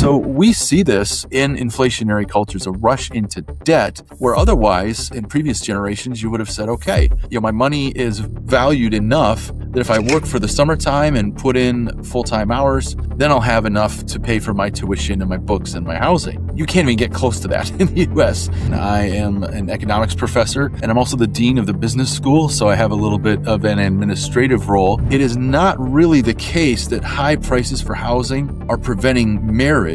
So we see this in inflationary cultures, a rush into debt, where otherwise in previous generations, you would have said, okay, my money is valued enough that if I work for the summertime and put in full-time hours, then I'll have enough to pay for my tuition and my books and my housing. You can't even get close to that in the US. I am an economics professor, and I'm also the dean of the business school, so I have a little bit of an administrative role. It is not really the case that high prices for housing are preventing marriage.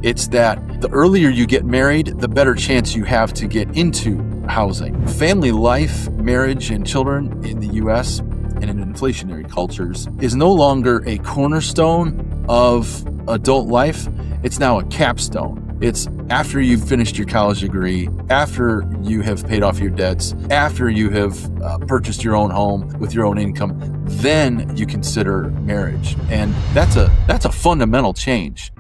It's that the earlier you get married, the better chance you have to get into housing. Family life, marriage, and children in the US and in inflationary cultures is no longer a cornerstone of adult life. It's now a capstone. It's after you've finished your college degree, after you have paid off your debts, after you have purchased your own home with your own income, then you consider marriage. And that's a fundamental change.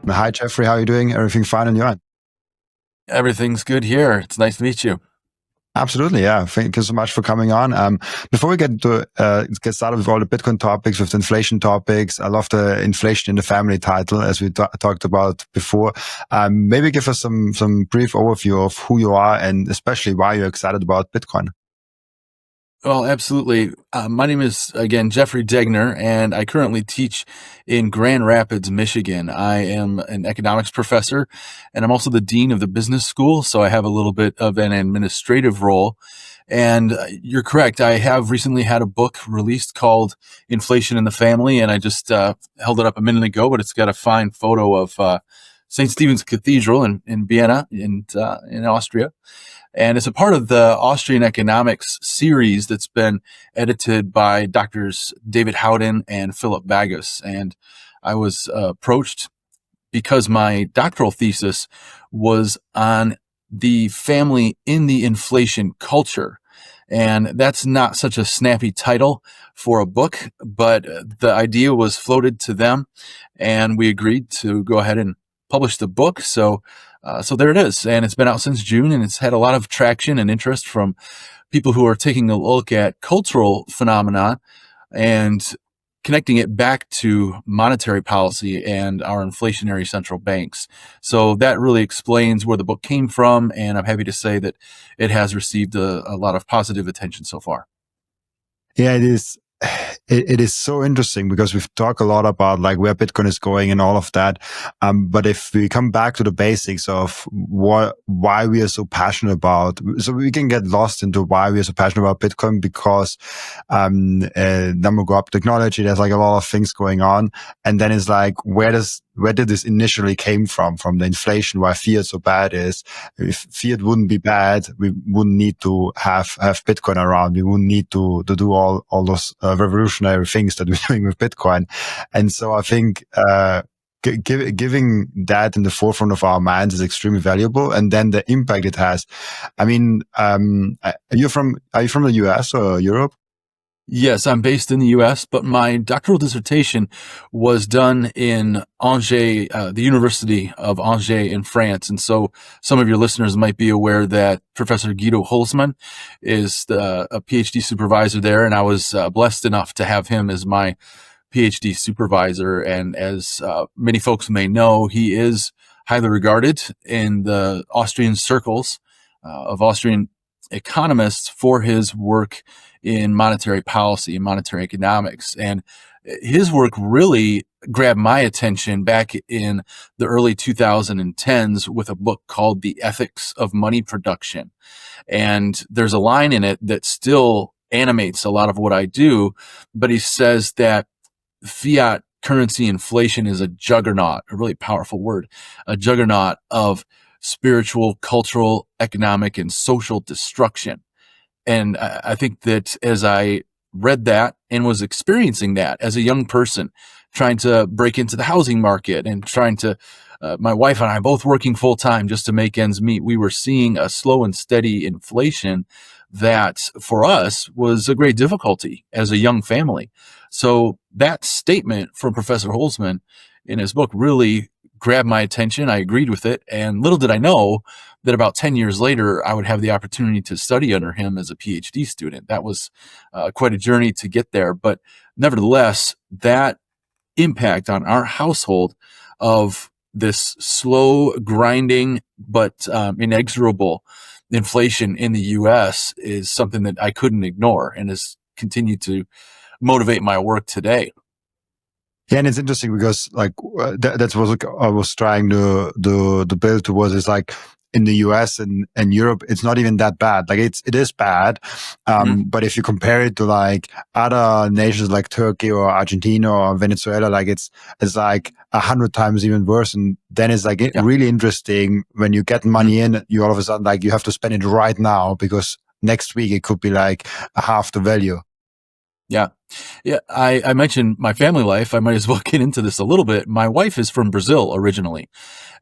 Hi, Jeffrey. How are you doing? Everything fine on your end? Everything's good here. It's nice to meet you. Absolutely, yeah. Thank you so much for coming on. Before we get started with all the Bitcoin topics, with the inflation topics, I love the inflation in the family title, as we talked about before. Maybe give us some brief overview of who you are and especially why you're excited about Bitcoin. Well, absolutely. My name is, again, Jeffery Degner, and I currently teach in Grand Rapids, Michigan. I am an economics professor, and I'm also the dean of the business school, so I have a little bit of an administrative role. And you're correct. I have recently had a book released called Inflation in the Family, and I just held it up a minute ago, but it's got a fine photo of St. Stephen's Cathedral in Vienna, in Austria. And it's a part of the Austrian economics series that's been edited by Drs. David Howden and Philip Bagus. And I was approached because my doctoral thesis was on the family in the inflation culture. And that's not such a snappy title for a book, but the idea was floated to them, and we agreed to go ahead and publish the book. So there it is. And it's been out since June, and it's had a lot of traction and interest from people who are taking a look at cultural phenomena and connecting it back to monetary policy and our inflationary central banks. So that really explains where the book came from. And I'm happy to say that it has received a lot of positive attention so far. Yeah, it is. It is so interesting because we've talked a lot about like where Bitcoin is going and all of that. But if we come back to the basics of why we are so passionate about, so we can get lost into why we are so passionate about Bitcoin because, number go up technology, there's like a lot of things going on. And then it's like, where did this initially came from the inflation, why fiat so bad is. If fiat wouldn't be bad, we wouldn't need to have Bitcoin around. We wouldn't need to do all those revolutionary things that we're doing with Bitcoin. And so I think, giving that in the forefront of our minds is extremely valuable. And then the impact it has. I mean, are you from the US or Europe? Yes, I'm based in the U.S., but my doctoral dissertation was done in Angers, the University of Angers in France. And so some of your listeners might be aware that Professor Guido Holzmann is a PhD supervisor there, and I was blessed enough to have him as my PhD supervisor. And as many folks may know, he is highly regarded in the Austrian circles of Austrian economists for his work in monetary policy and monetary economics. And his work really grabbed my attention back in the early 2010s with a book called The Ethics of Money Production. And there's a line in it that still animates a lot of what I do, but he says that fiat currency inflation is a juggernaut, a really powerful word, a juggernaut of spiritual, cultural, economic, and social destruction. And I think that as I read that and was experiencing that as a young person, trying to break into the housing market and trying to, my wife and I both working full time just to make ends meet, we were seeing a slow and steady inflation that for us was a great difficulty as a young family. So that statement from Professor Holzmann in his book really grabbed my attention. I agreed with it. And little did I know that about 10 years later, I would have the opportunity to study under him as a PhD student. That was quite a journey to get there. But nevertheless, that impact on our household of this slow grinding but inexorable inflation in the US is something that I couldn't ignore and has continued to motivate my work today. Yeah, and it's interesting because like that's what I was trying to build towards is like in the US and Europe, it's not even that bad. Like it is bad. But if you compare it to like other nations like Turkey or Argentina or Venezuela, like it's like 100 times even worse. And then it's like really interesting when you get money in, you all of a sudden like you have to spend it right now because next week it could be like half the value. Yeah. Yeah. I mentioned my family life. I might as well get into this a little bit. My wife is from Brazil originally,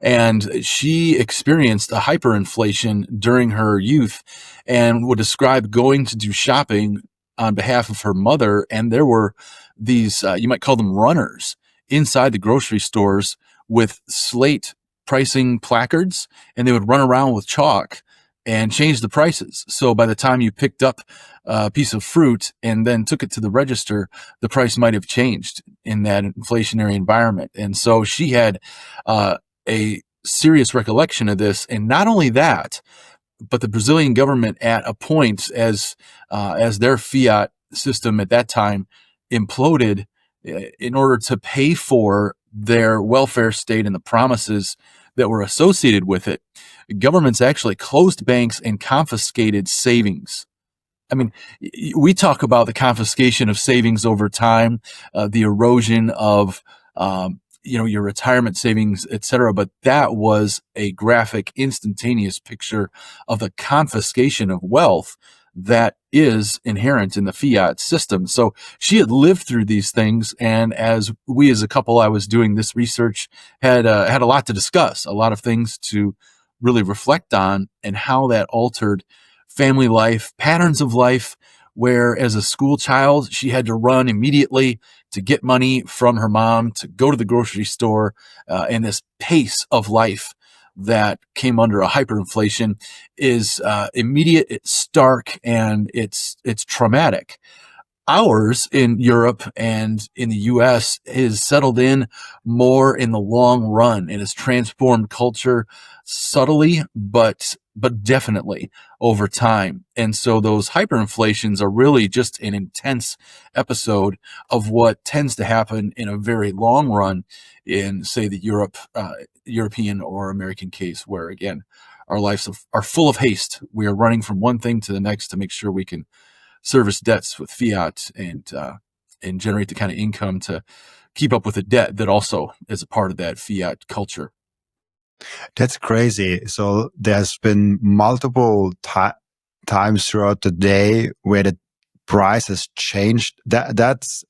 and she experienced a hyperinflation during her youth and would describe going to do shopping on behalf of her mother. And there were these, you might call them runners inside the grocery stores with slate pricing placards, and they would run around with chalk and change the prices. So by the time you picked up a piece of fruit and then took it to the register, the price might have changed in that inflationary environment. And so she had a serious recollection of this. And not only that, but the Brazilian government at a point as their fiat system at that time imploded in order to pay for their welfare state and the promises that were associated with it, governments actually closed banks and confiscated savings. I mean, we talk about the confiscation of savings over time, the erosion of, your retirement savings, et cetera. But that was a graphic, instantaneous picture of the confiscation of wealth that is inherent in the fiat system. So she had lived through these things. And as we, as a couple, I was doing this research, had a lot to discuss, a lot of things to really reflect on and how that altered family life, patterns of life, where as a school child, she had to run immediately to get money from her mom to go to the grocery store, and this pace of life that came under a hyperinflation is immediate, it's stark, and it's traumatic. Ours in Europe and in the US is settled in more in the long run. It has transformed culture subtly, but definitely over time. And so those hyperinflations are really just an intense episode of what tends to happen in a very long run in, say, the European or American case, where again, our lives are full of haste. We are running from one thing to the next to make sure we can service debts with fiat and generate the kind of income to keep up with the debt that also is a part of that fiat culture. That's crazy. So there's been multiple times throughout the day where the price has changed. That's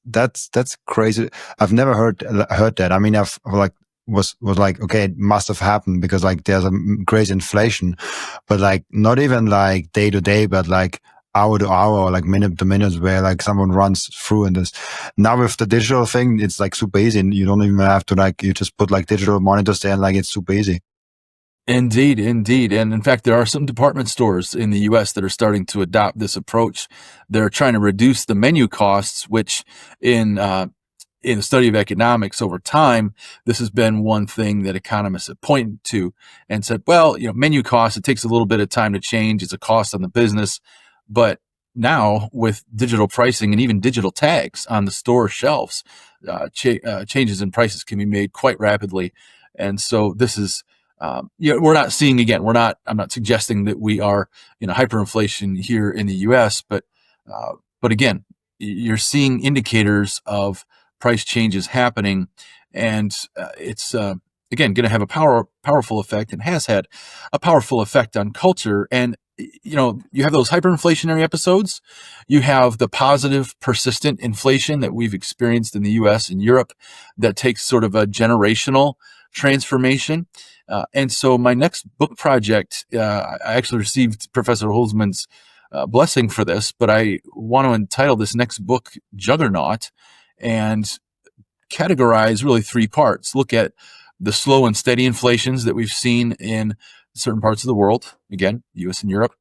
crazy. I've never heard that. I mean, I've like was like, okay, it must have happened because like there's a crazy inflation, but like not even like day to day, but like hour to hour or like minute to minute where like someone runs through and this. Now with the digital thing, it's like super easy and you don't even have to like, you just put like digital monitors there and like it's super easy. Indeed, indeed. And in fact, there are some department stores in the US that are starting to adopt this approach. They're trying to reduce the menu costs, which in the study of economics over time, this has been one thing that economists have pointed to and said, well, menu costs, it takes a little bit of time to change. It's a cost on the business. But now with digital pricing and even digital tags on the store shelves, changes in prices can be made quite rapidly. And so this is, we're not seeing, again, I'm not suggesting that we are in a hyperinflation here in the US, but again, you're seeing indicators of price changes happening, and it's again going to have a powerful effect, and has had a powerful effect on culture. And you have those hyperinflationary episodes, you have the positive persistent inflation that we've experienced in the US and Europe that takes sort of a generational transformation. And so my next book project, I actually received Professor Holzman's blessing for this, but I want to entitle this next book Juggernaut, and categorize really three parts. Look at the slow and steady inflations that we've seen in certain parts of the world, again, US and Europe.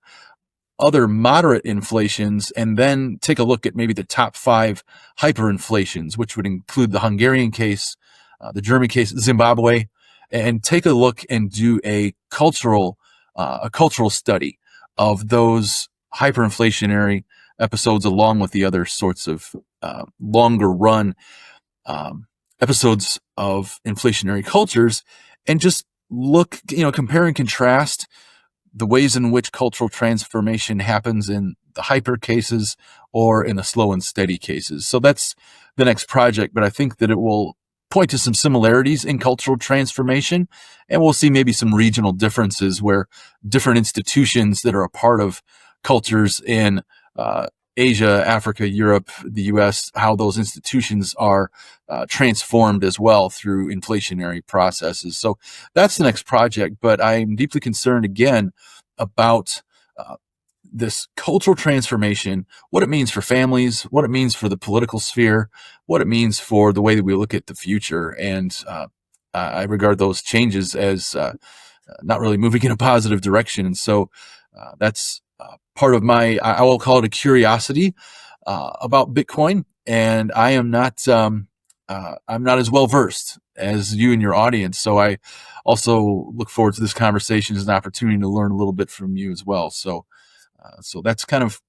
other moderate inflations, and then take a look at maybe the top 5 hyperinflations, which would include the Hungarian case, the German case, Zimbabwe, and take a look and do a cultural study of those hyperinflationary episodes, along with the other sorts of longer run episodes of inflationary cultures, and just look, compare and contrast the ways in which cultural transformation happens in the hyper cases or in the slow and steady cases. So that's the next project, but I think that it will point to some similarities in cultural transformation, and we'll see maybe some regional differences where different institutions that are a part of cultures in Asia, Africa, Europe, the US, how those institutions are transformed as well through inflationary processes. So that's the next project, but I'm deeply concerned again about this cultural transformation, what it means for families, what it means for the political sphere, what it means for the way that we look at the future. And I regard those changes as not really moving in a positive direction. And so that's part of my, I will call it a curiosity about Bitcoin. And I am not, I'm not as well versed as you and your audience. So I also look forward to this conversation as an opportunity to learn a little bit from you as well. So, so that's kind of,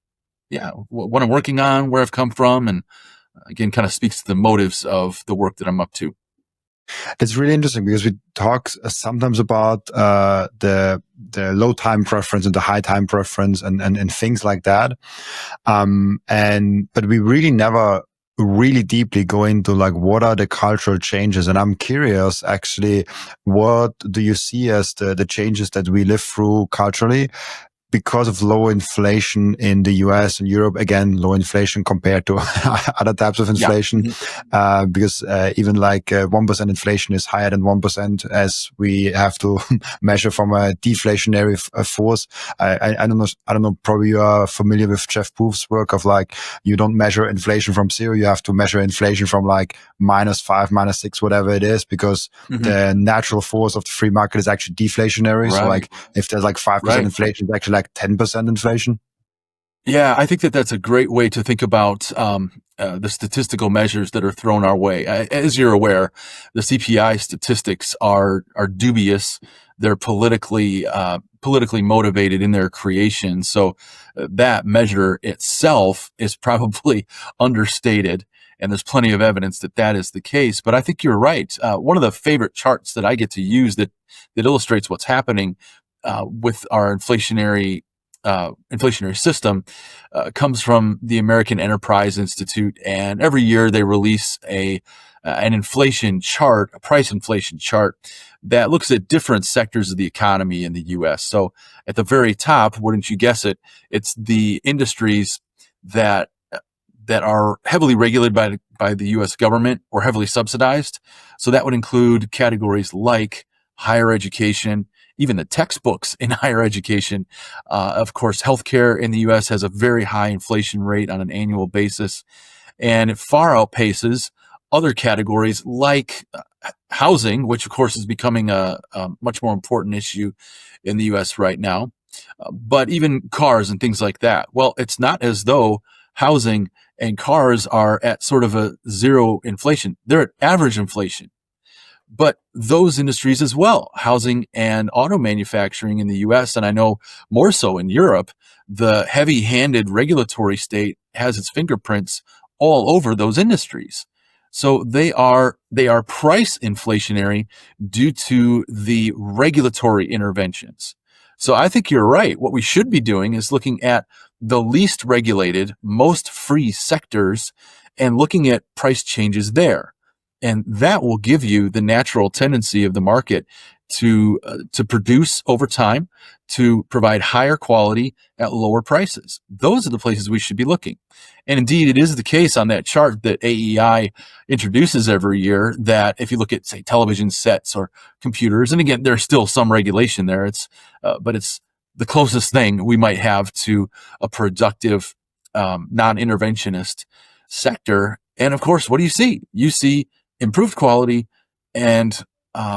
what I'm working on, where I've come from, and again, kind of speaks to the motives of the work that I'm up to. It's really interesting because we talk sometimes about the low time preference and the high time preference and things like that. But we really never really deeply go into like what are the cultural changes. And I'm curious, actually, what do you see as the changes that we live through culturally? Because of low inflation in the US and Europe, again, low inflation compared to other types of inflation, because even like 1% inflation is higher than 1% as we have to measure from a deflationary force. I don't know, probably you are familiar with Jeff Booth's work of like, you don't measure inflation from 0, you have to measure inflation from like -5, -6, whatever it is, because the natural force of the free market is actually deflationary. So like if there's like 5% inflation, it's actually like 10% inflation. Yeah, I think that that's a great way to think about the statistical measures that are thrown our way. As you're aware, the CPI statistics are dubious. They're politically motivated in their creation. So that measure itself is probably understated. And there's plenty of evidence that that is the case. But I think you're right. One of the favorite charts that I get to use that illustrates what's happening with our inflationary system comes from the American Enterprise Institute, and every year they release an inflation chart, a price inflation chart that looks at different sectors of the economy in the U.S. So at the very top, wouldn't you guess it, it's the industries that are heavily regulated by the U.S. government or heavily subsidized. So that would include categories like higher education, even the textbooks in higher education. Of course, healthcare in the U.S. has a very high inflation rate on an annual basis, and it far outpaces other categories like housing, which of course is becoming a much more important issue in the U.S. right now. But even cars and things like that. Well, it's not as though housing and cars are at sort of a zero inflation. They're at average inflation. But those industries as well, housing and auto manufacturing in the US, and I know more so in Europe, the heavy-handed regulatory state has its fingerprints all over those industries. So they are price inflationary due to the regulatory interventions. So I think you're right. What we should be doing is looking at the least regulated, most free sectors and looking at price changes there. And that will give you the natural tendency of the market to produce over time, to provide higher quality at lower prices. Those are the places we should be looking. And indeed, it is the case on that chart that AEI introduces every year that if you look at, say, television sets or computers, and again, there's still some regulation there, but it's the closest thing we might have to a productive, non-interventionist sector. And of course, what do you see? You see improved quality and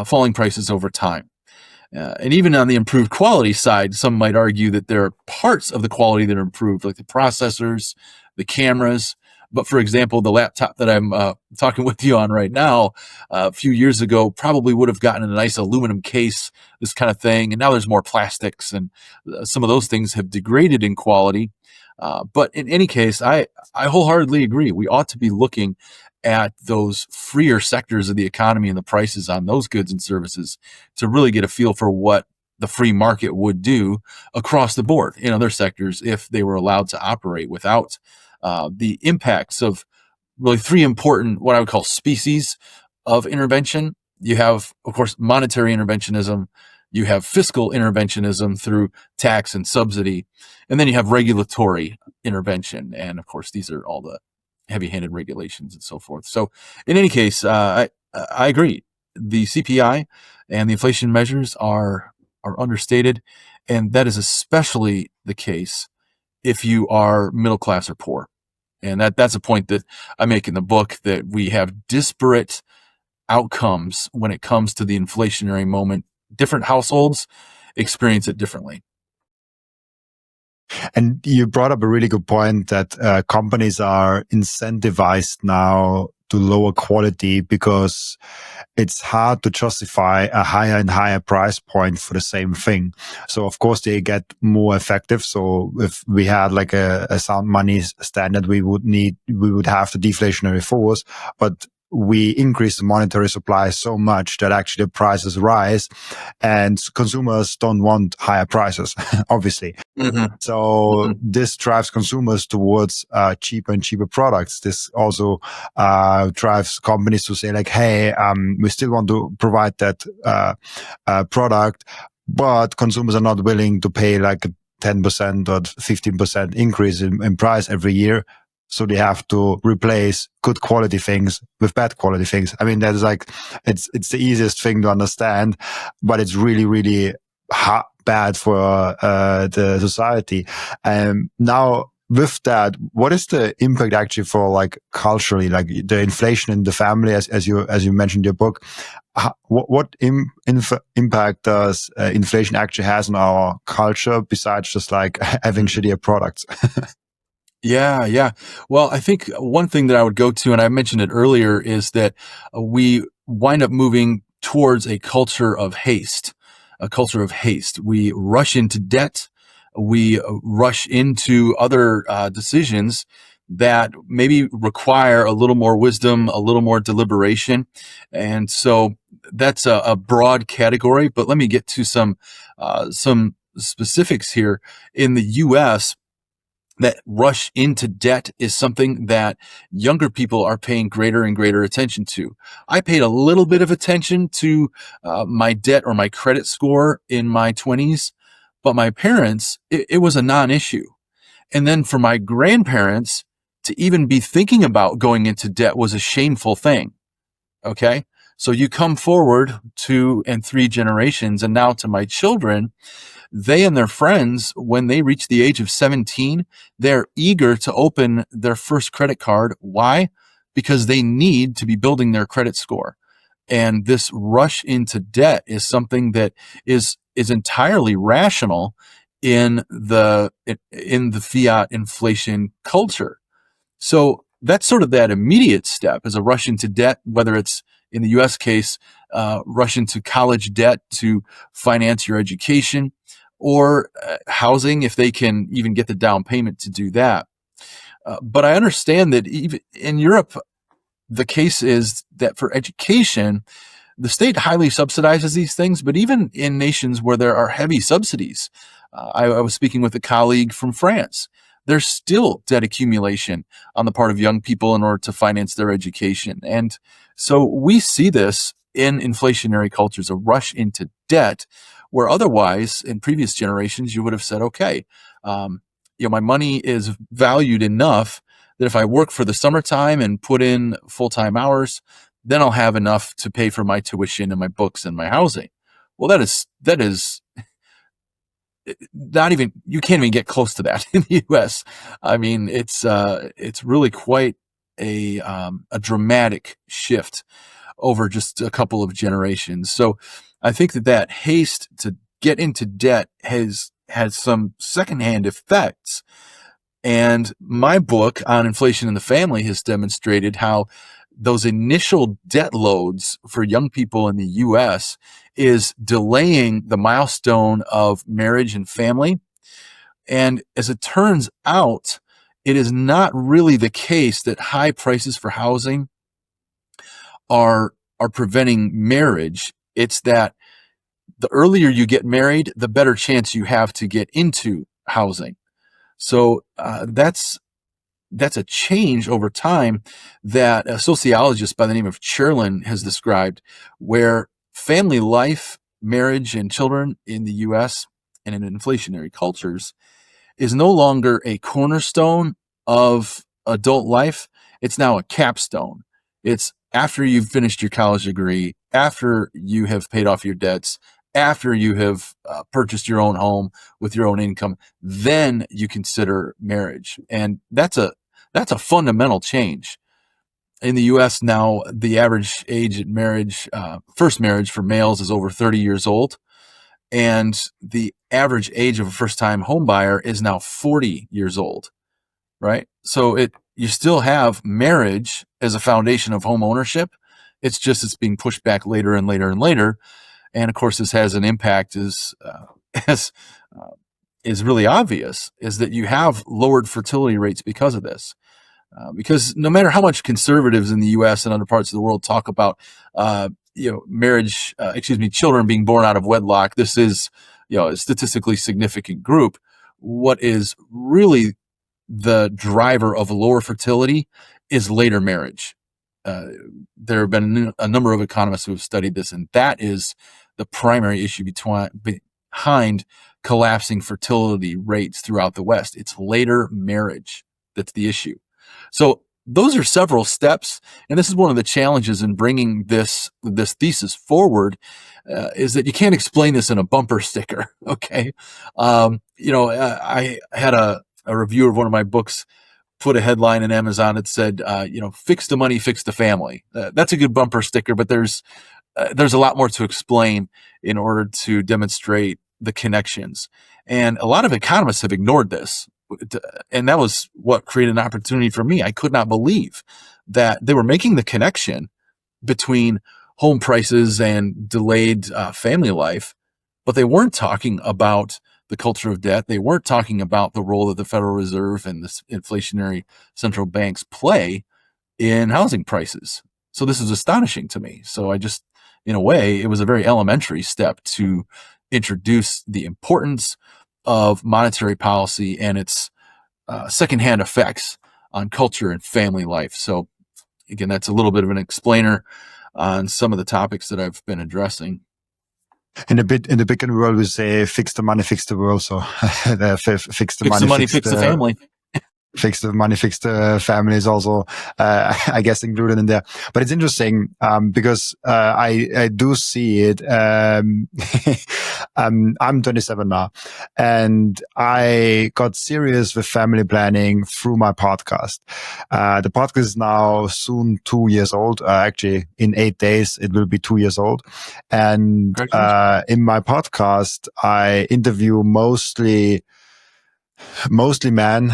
falling prices over time. And even on the improved quality side, some might argue that there are parts of the quality that are improved, like the processors, the cameras. But for example, the laptop that I'm talking with you on right now, a few years ago, probably would have gotten a nice aluminum case, this kind of thing. And now there's more plastics, and some of those things have degraded in quality. But in any case, I wholeheartedly agree. We ought to be looking at those freer sectors of the economy and the prices on those goods and services to really get a feel for what the free market would do across the board in other sectors if they were allowed to operate without the impacts of really three important, what I would call species of intervention. You have, of course, monetary interventionism. You have fiscal interventionism through tax and subsidy. And then you have regulatory intervention. And of course, these are all the heavy-handed regulations and so forth. So in any case, I agree. The CPI and the inflation measures are understated. And that is especially the case if you are middle class or poor. And that's a point that I make in the book, that we have disparate outcomes when it comes to the inflationary moment. Different households experience it differently. And you brought up a really good point that companies are incentivized now to lower quality because it's hard to justify a higher and higher price point for the same thing. So of course they get more effective. So if we had like a sound money standard, we would have the deflationary force, but we increase the monetary supply so much that actually the prices rise, and consumers don't want higher prices, obviously. Mm-hmm. So this drives consumers towards cheaper and cheaper products. This also drives companies to say like, hey, we still want to provide that product, but consumers are not willing to pay like a 10% or 15% increase in price every year. So they have to replace good quality things with bad quality things. I mean, that is like, it's the easiest thing to understand, but it's really, really bad for the society. Now, with that, what is the impact actually for like culturally, like the inflation in the family, as you mentioned in your book? What impact does inflation actually has on our culture besides just like having shittier products? Yeah. Well, I think one thing that I would go to, and I mentioned it earlier, is that we wind up moving towards a culture of haste. We rush into debt. We rush into other decisions that maybe require a little more wisdom, a little more deliberation. And so that's a broad category, but let me get to some specifics here. In the U.S., that rush into debt is something that younger people are paying greater and greater attention to. I paid a little bit of attention to my debt or my credit score in my 20s, but my parents, it was a non-issue. And then for my grandparents, to even be thinking about going into debt was a shameful thing. Okay. So you come forward 2 and 3 generations, and now to my children, they and their friends, when they reach the age of 17, they're eager to open their first credit card. Why? Because they need to be building their credit score. And this rush into debt is something that is entirely rational in the fiat inflation culture. So that's sort of that immediate step, is a rush into debt, whether it's in the US case, rush into college debt to finance your education, or housing if they can even get the down payment to do that. But I understand that even in Europe, the case is that for education, the state highly subsidizes these things, but even in nations where there are heavy subsidies, I was speaking with a colleague from France. There's still debt accumulation on the part of young people in order to finance their education. And so we see this in inflationary cultures, a rush into debt, where otherwise in previous generations, you would have said, okay, my money is valued enough that if I work for the summertime and put in full-time hours, then I'll have enough to pay for my tuition and my books and my housing. Well, that is not even, you can't even get close to that in the US. I mean, it's really quite a dramatic shift over just a couple of generations. So I think that haste to get into debt has had some secondhand effects. And my book on inflation in the family has demonstrated how those initial debt loads for young people in the US is delaying the milestone of marriage and family. And as it turns out, it is not really the case that high prices for housing are preventing marriage. It's that the earlier you get married, the better chance you have to get into housing. So that's a change over time that a sociologist by the name of Cherlin has described, where family life, marriage, and children in the U.S. and in inflationary cultures is no longer a cornerstone of adult life. It's now a capstone. It's after you've finished your college degree, after you have paid off your debts, after you have purchased your own home with your own income, then you consider marriage. And that's a fundamental change. In the U.S. now, the average age at marriage, first marriage for males is over 30 years old. And the average age of a first-time home buyer is now 40 years old, right? So you still have marriage as a foundation of home ownership. It's being pushed back later and later and later. And of course, this has an impact is really obvious, is that you have lowered fertility rates because of this. Because no matter how much conservatives in the U.S. and other parts of the world talk about, children being born out of wedlock, this is, a statistically significant group. What is really the driver of lower fertility is later marriage. There have been a number of economists who have studied this, and that is the primary issue behind collapsing fertility rates throughout the West. It's later marriage that's the issue. So those are several steps, and this is one of the challenges in bringing this thesis forward, is that you can't explain this in a bumper sticker, okay? I had a reviewer of one of my books put a headline in Amazon that said, fix the money, fix the family. That's a good bumper sticker, but there's a lot more to explain in order to demonstrate the connections. And a lot of economists have ignored this. And that was what created an opportunity for me. I could not believe that they were making the connection between home prices and delayed family life, but they weren't talking about the culture of debt. They weren't talking about the role that the Federal Reserve and the inflationary central banks play in housing prices. So this is astonishing to me. So I just, in a way, it was a very elementary step to introduce the importance of monetary policy and its secondhand effects on culture and family life. So again, that's a little bit of an explainer on some of the topics that I've been addressing. In the Bitcoin world, we say fix the money, fix the world. So fix the money, fix the family. Fix the money, fix the family is also, I guess, included in there. But it's interesting, because, I do see it. I'm 27 now, and I got serious with family planning through my podcast. The podcast is now soon 2 years old. Actually, in 8 days, it will be 2 years old. And, in my podcast, I interview mostly men,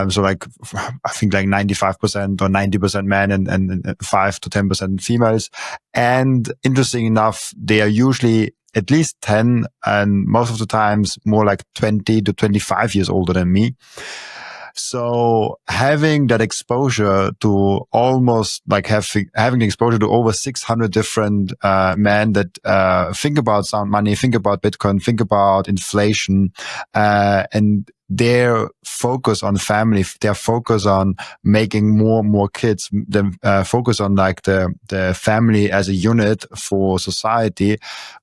so like I think like 95% or 90% men and 5 to 10% females. And interesting enough, they are usually at least 10 and most of the times more like 20 to 25 years older than me. So having that exposure to almost like having the exposure to over 600 different men that think about sound money, think about Bitcoin, think about inflation, and their focus on family, their focus on making more and more kids, the focus on like the family as a unit for society,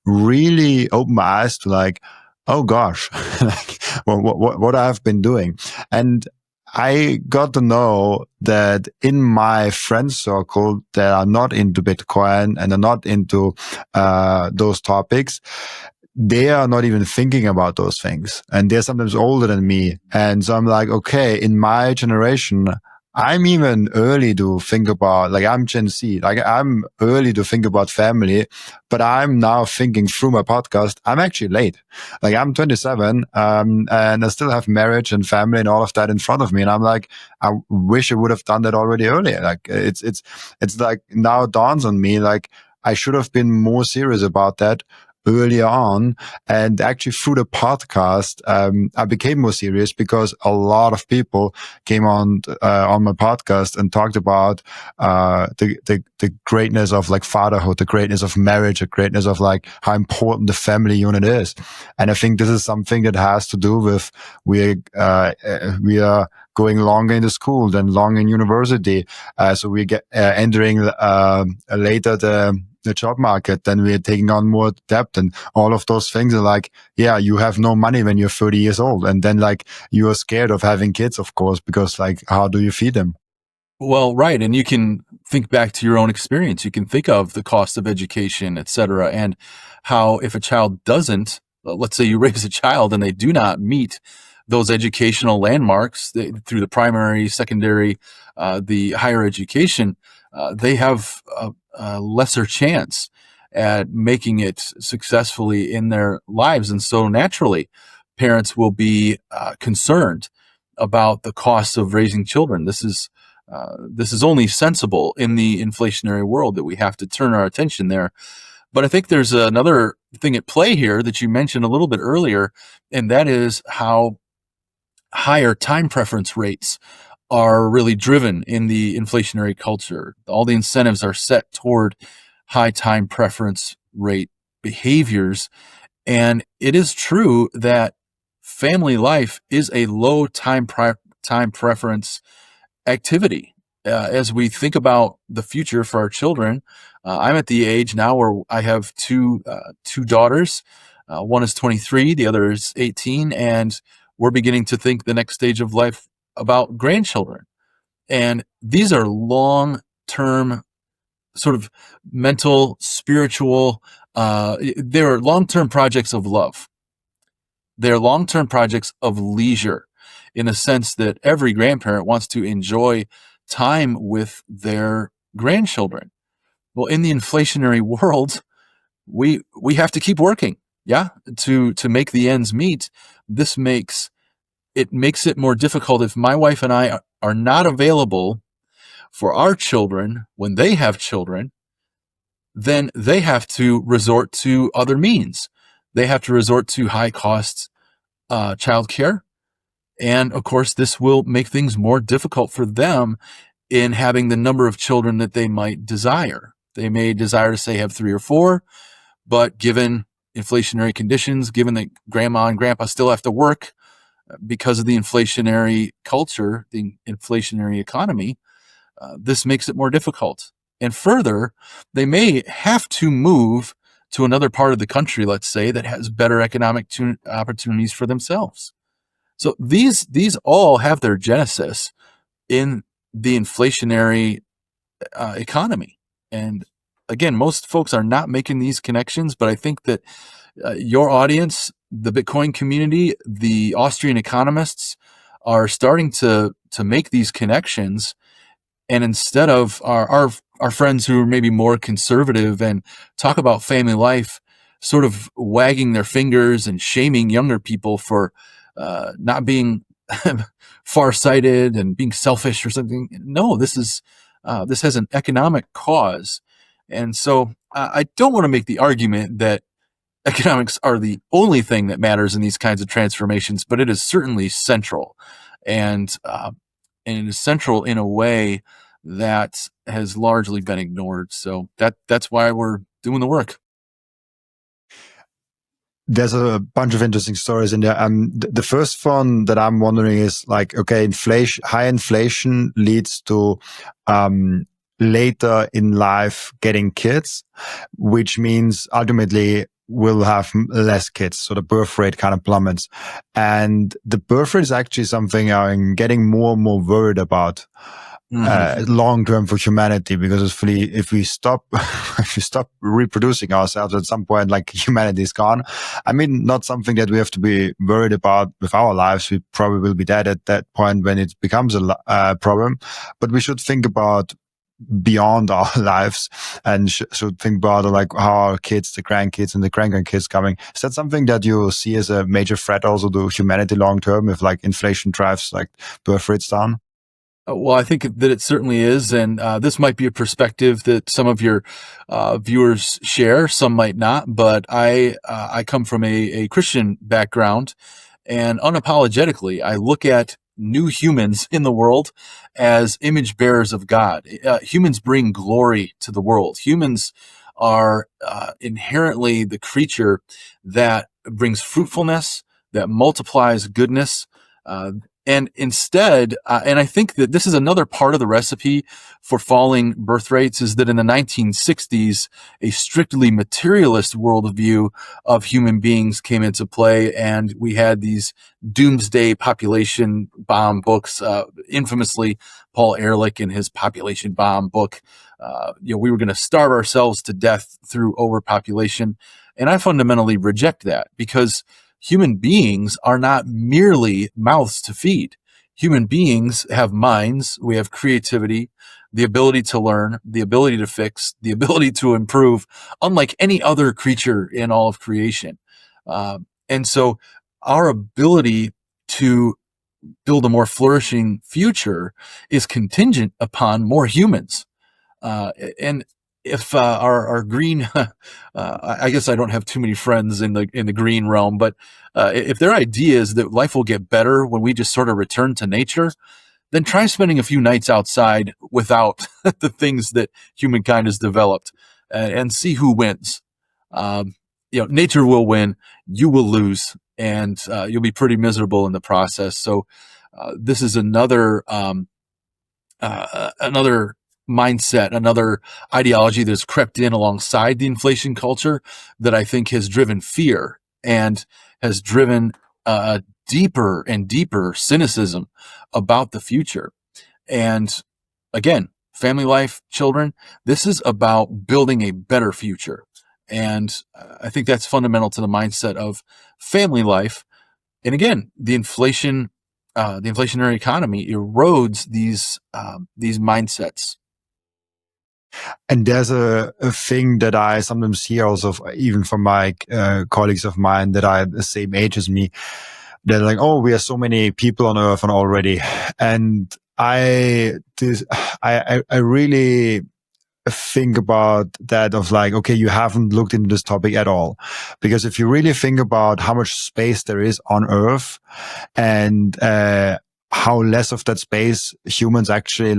really opened my eyes to like, oh gosh, like what I've been doing. And I got to know that in my friend circle that are not into Bitcoin and are not into those topics, they are not even thinking about those things. And they're sometimes older than me. And so I'm like, okay, in my generation, I'm even early to think about, like, I'm Gen Z, like I'm early to think about family, but I'm now thinking through my podcast, I'm actually late. Like I'm 27, and I still have marriage and family and all of that in front of me. And I'm like, I wish I would have done that already earlier. Like it's like now it dawns on me, like I should have been more serious about that earlier on. And actually through the podcast, I became more serious because a lot of people came on my podcast and talked about the greatness of like fatherhood, the greatness of marriage, the greatness of like how important the family unit is. And I think this is something that has to do with we are going longer into school than long in university, so we get entering later the job market, then we're taking on more debt, and all of those things are like, yeah, you have no money when you're 30 years old, and then like you are scared of having kids, of course, because like how do you feed them? Well, right. And you can think back to your own experience. You can think of the cost of education, et cetera, and how if a child doesn't, let's say you raise a child and they do not meet those educational landmarks through the primary, secondary, the higher education, they have a lesser chance at making it successfully in their lives. And so naturally, parents will be concerned about the cost of raising children. This is only sensible in the inflationary world that we have to turn our attention there. But I think there's another thing at play here that you mentioned a little bit earlier, and that is how higher time preference rates are really driven in the inflationary culture. All the incentives are set toward high time preference rate behaviors. And it is true that family life is a low time preference activity. As we think about the future for our children, I'm at the age now where I have two daughters. One is 23, the other is 18, and we're beginning to think the next stage of life about grandchildren. And these are long-term, sort of mental, spiritual, they're long-term projects of love. They're long-term projects of leisure, in the sense that every grandparent wants to enjoy time with their grandchildren. Well, in the inflationary world, we have to keep working, yeah, to make the ends meet. This makes it more difficult if my wife and I are not available for our children when they have children. Then they have to resort to other means. They have to resort to high cost childcare. And of course, this will make things more difficult for them in having the number of children that they might desire. They may desire to say have 3 or 4, but given inflationary conditions, given that grandma and grandpa still have to work because of the inflationary culture, the inflationary economy, this makes it more difficult. And further, they may have to move to another part of the country, let's say, that has better economic opportunities for themselves. So these all have their genesis in the inflationary economy. And again, most folks are not making these connections, but I think that your audience, the Bitcoin community, the Austrian economists are starting to make these connections. And instead of our friends who are maybe more conservative and talk about family life, sort of wagging their fingers and shaming younger people for not being farsighted and being selfish or something. No, this has an economic cause. And so I don't want to make the argument that economics are the only thing that matters in these kinds of transformations, but it is certainly central. And it is central in a way that has largely been ignored. So that's why we're doing the work. There's a bunch of interesting stories in there. The first one that I'm wondering is like, okay, high inflation leads to later in life getting kids, which means ultimately we'll have less kids. So the birth rate kind of plummets. And the birth rate is actually something I'm getting more and more worried about. Hmm. long term for humanity, because if we stop if we stop reproducing ourselves at some point, like humanity is gone. I mean, not something that we have to be worried about with our lives. We probably will be dead at that point when it becomes a problem, but we should think about beyond our lives and should think about like how our kids, the grandkids and the grandkids coming. Is that something that you see as a major threat also to humanity long term, if like inflation drives like birth rates down? Well, I think that it certainly is, and this might be a perspective that some of your viewers share, some might not. But I come from a Christian background, and unapologetically, I look at new humans in the world as image bearers of God. Humans bring glory to the world. Humans are inherently the creature that brings fruitfulness, that multiplies goodness. And instead, and I think that this is another part of the recipe for falling birth rates, is that in the 1960s, a strictly materialist worldview of human beings came into play, and we had these doomsday population bomb books. Infamously, Paul Ehrlich in his population bomb book, we were going to starve ourselves to death through overpopulation. And I fundamentally reject that, because human beings are not merely mouths to feed. Human beings have minds, we have creativity, the ability to learn, the ability to fix, the ability to improve, unlike any other creature in all of creation. And so our ability to build a more flourishing future is contingent upon more humans. And if our green, I guess I don't have too many friends in the green realm, but if their idea is that life will get better when we just sort of return to nature, then try spending a few nights outside without the things that humankind has developed, and see who wins. Nature will win, you will lose, and you'll be pretty miserable in the process. So this is another mindset, another ideology that's crept in alongside the inflation culture that I think has driven fear and has driven deeper and deeper cynicism about the future. And again, family life, children, this is about building a better future. And I think that's fundamental to the mindset of family life. And again, the inflationary economy erodes these mindsets. And there's a thing that I sometimes hear also, even from my colleagues of mine that are the same age as me. They're like, "Oh, we are so many people on Earth and already," and I really think about that of like, okay, you haven't looked into this topic at all, because if you really think about how much space there is on Earth and how less of that space humans actually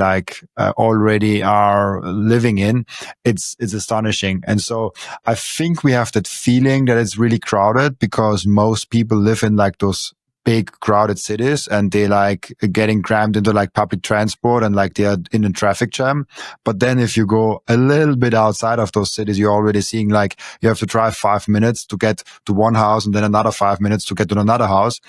already are living in, it's astonishing. And so I think we have that feeling that it's really crowded because most people live in like those big crowded cities and they like getting crammed into like public transport and like they are in a traffic jam. But then if you go a little bit outside of those cities, you're already seeing like you have to drive 5 minutes to get to one house and then another 5 minutes to get to another house.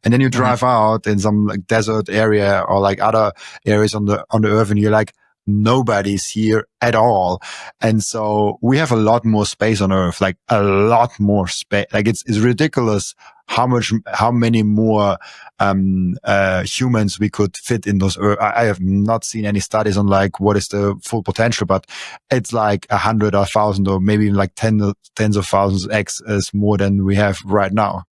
And then you drive out in some like desert area or like other areas on the earth and you're like, nobody's here at all. And so we have a lot more space on Earth, like a lot more space. Like it's ridiculous how many more humans we could fit in those. I have not seen any studies on like what is the full potential, but it's like 100 or 1,000 or maybe even like tens of thousands X is more than we have right now.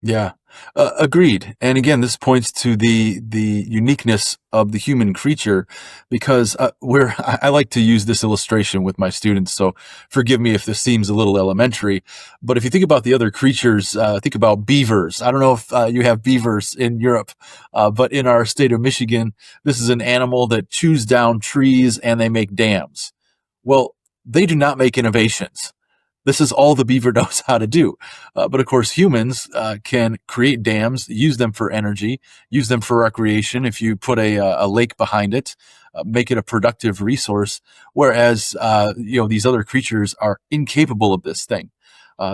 Yeah, agreed. And again, this points to the uniqueness of the human creature, because I like to use this illustration with my students. So forgive me if this seems a little elementary, but if you think about the other creatures, think about beavers. I don't know if you have beavers in Europe, but in our state of Michigan, this is an animal that chews down trees and they make dams. Well, they do not make innovations. This is all the beaver knows how to do. But of course, humans can create dams, use them for energy, use them for recreation. If you put a lake behind it, make it a productive resource. Whereas, these other creatures are incapable of this thing.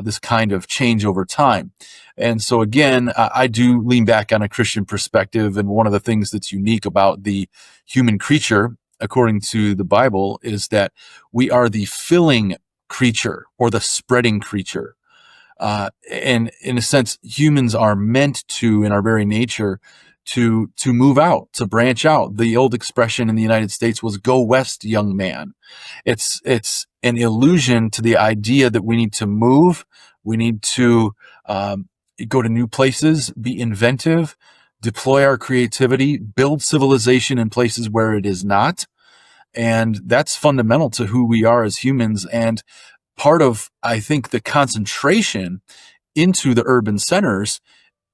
this kind of change over time. And so again, I do lean back on a Christian perspective. And one of the things that's unique about the human creature, according to the Bible, is that we are the filling creature or the spreading creature. And in a sense, humans are meant to, in our very nature, to move out, to branch out. The old expression in the United States was "Go west, young man." It's an allusion to the idea that we need to move, we need to go to new places, be inventive, deploy our creativity, build civilization in places where it is not, and that's fundamental to who we are as humans. And part of, I think, the concentration into the urban centers,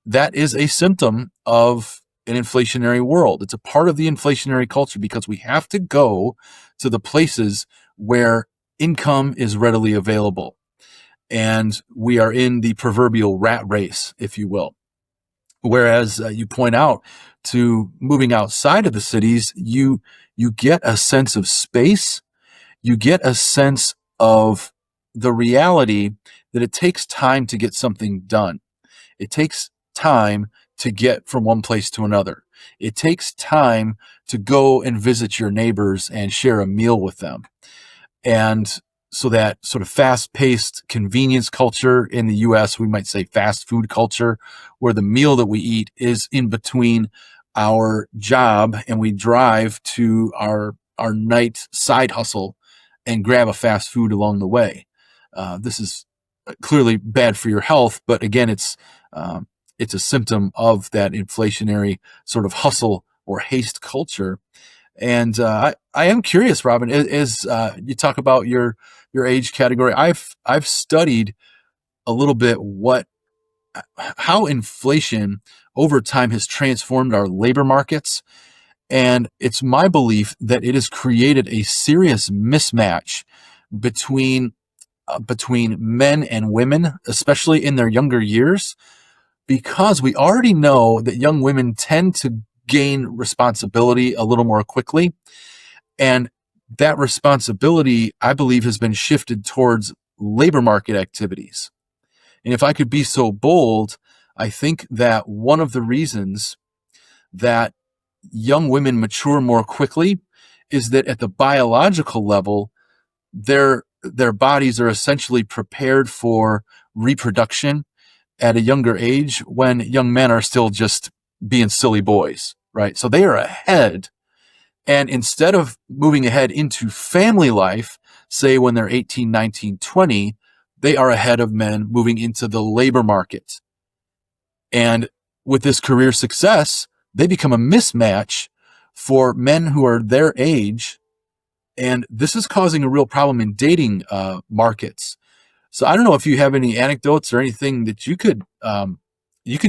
that is a symptom of an inflationary world. It's a part of the inflationary culture because we have to go to the places where income is readily available. And we are in the proverbial rat race, if you will. Whereas you point out, to moving outside of the cities, you get a sense of space, you get a sense of the reality that it takes time to get something done. It takes time to get from one place to another. It takes time to go and visit your neighbors and share a meal with them. And so that sort of fast-paced convenience culture in the US, we might say fast food culture, where the meal that we eat is in between our job and we drive to our night side hustle and grab a fast food along the way. This is clearly bad for your health, but again, it's a symptom of that inflationary sort of hustle or haste culture. And I am curious, Robin, as you talk about your age category, I've studied a little bit how inflation over time has transformed our labor markets. And it's my belief that it has created a serious mismatch between men and women, especially in their younger years, because we already know that young women tend to gain responsibility a little more quickly. And that responsibility, I believe, has been shifted towards labor market activities. And if I could be so bold, I think that one of the reasons that young women mature more quickly is that at the biological level, their bodies are essentially prepared for reproduction at a younger age when young men are still just being silly boys, right? So they are ahead. And instead of moving ahead into family life, say when they're 18, 19, 20, they are ahead of men moving into the labor market. And with this career success, they become a mismatch for men who are their age. And this is causing a real problem in dating markets. So I don't know if you have any anecdotes or anything that you could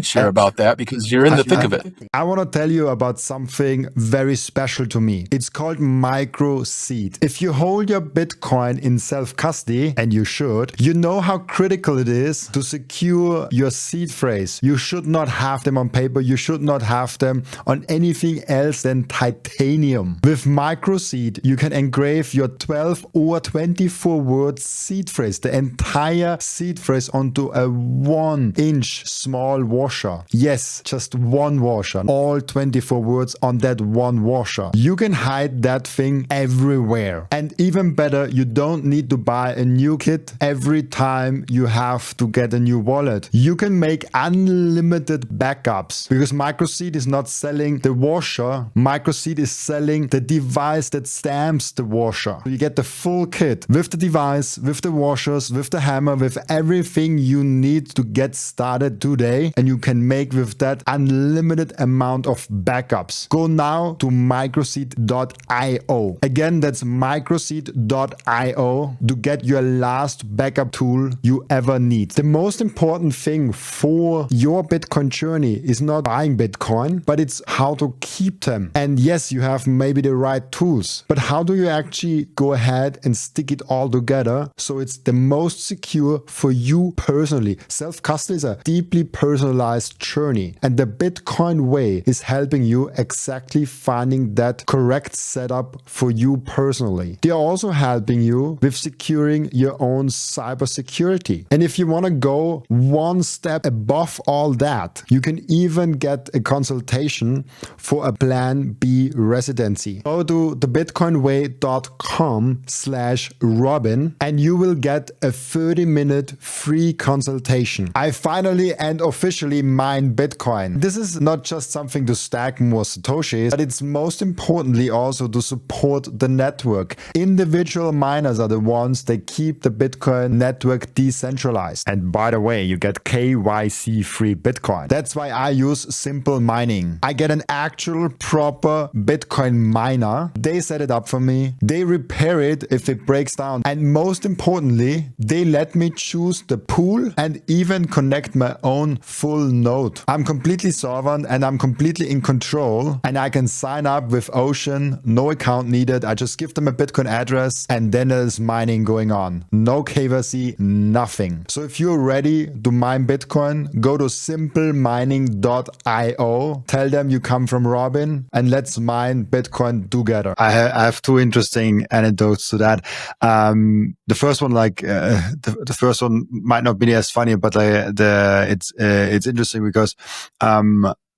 share about that, because you're in the thick of it. I want to tell you about something very special to me. It's called Microseed. If you hold your Bitcoin in self-custody, and you should, you know how critical it is to secure your seed phrase. You should not have them on paper. You should not have them on anything else than titanium. With Microseed, you can engrave your 12 or 24 word seed phrase, the entire seed phrase, onto a 1-inch small washer. Yes, just one washer. All 24 words on that one washer. You can hide that thing everywhere. And even better, you don't need to buy a new kit every time you have to get a new wallet. You can make unlimited backups, because Microseed is not selling the washer. Microseed is selling the device that stamps the washer. You get the full kit with the device, with the washers, with the hammer, with everything you need to get started today. And you can make with that unlimited amount of backups. Go now to microseed.io. Again, that's microseed.io to get your last backup tool you ever need. The most important thing for your Bitcoin journey is not buying Bitcoin, but it's how to keep them. And yes, you have maybe the right tools, but how do you actually go ahead and stick it all together so it's the most secure for you personally? Self-custody is a deeply personal personalized journey. And the Bitcoin way is helping you exactly finding that correct setup for you personally. They are also helping you with securing your own cybersecurity. And if you want to go one step above all that, you can even get a consultation for a Plan B residency. Go to thebitcoinway.com/Robin and you will get a 30-minute free consultation. I finally and officially mine Bitcoin. This is not just something to stack more Satoshis, but it's most importantly also to support the network. Individual miners are the ones that keep the Bitcoin network decentralized. And by the way, you get KYC free Bitcoin. That's why I use simplemining. I get an actual proper Bitcoin miner. They set it up for me. They repair it if it breaks down. And most importantly, they let me choose the pool and even connect my own full node. I'm completely sovereign and I'm completely in control, and I can sign up with Ocean, no account needed. I just give them a Bitcoin address and then there's mining going on. No KYC, nothing. So if you're ready to mine Bitcoin, go to simplemining.io, tell them you come from Robin, and let's mine Bitcoin together. I have two interesting anecdotes to that. The first one, the first one might not be as funny, but it's interesting because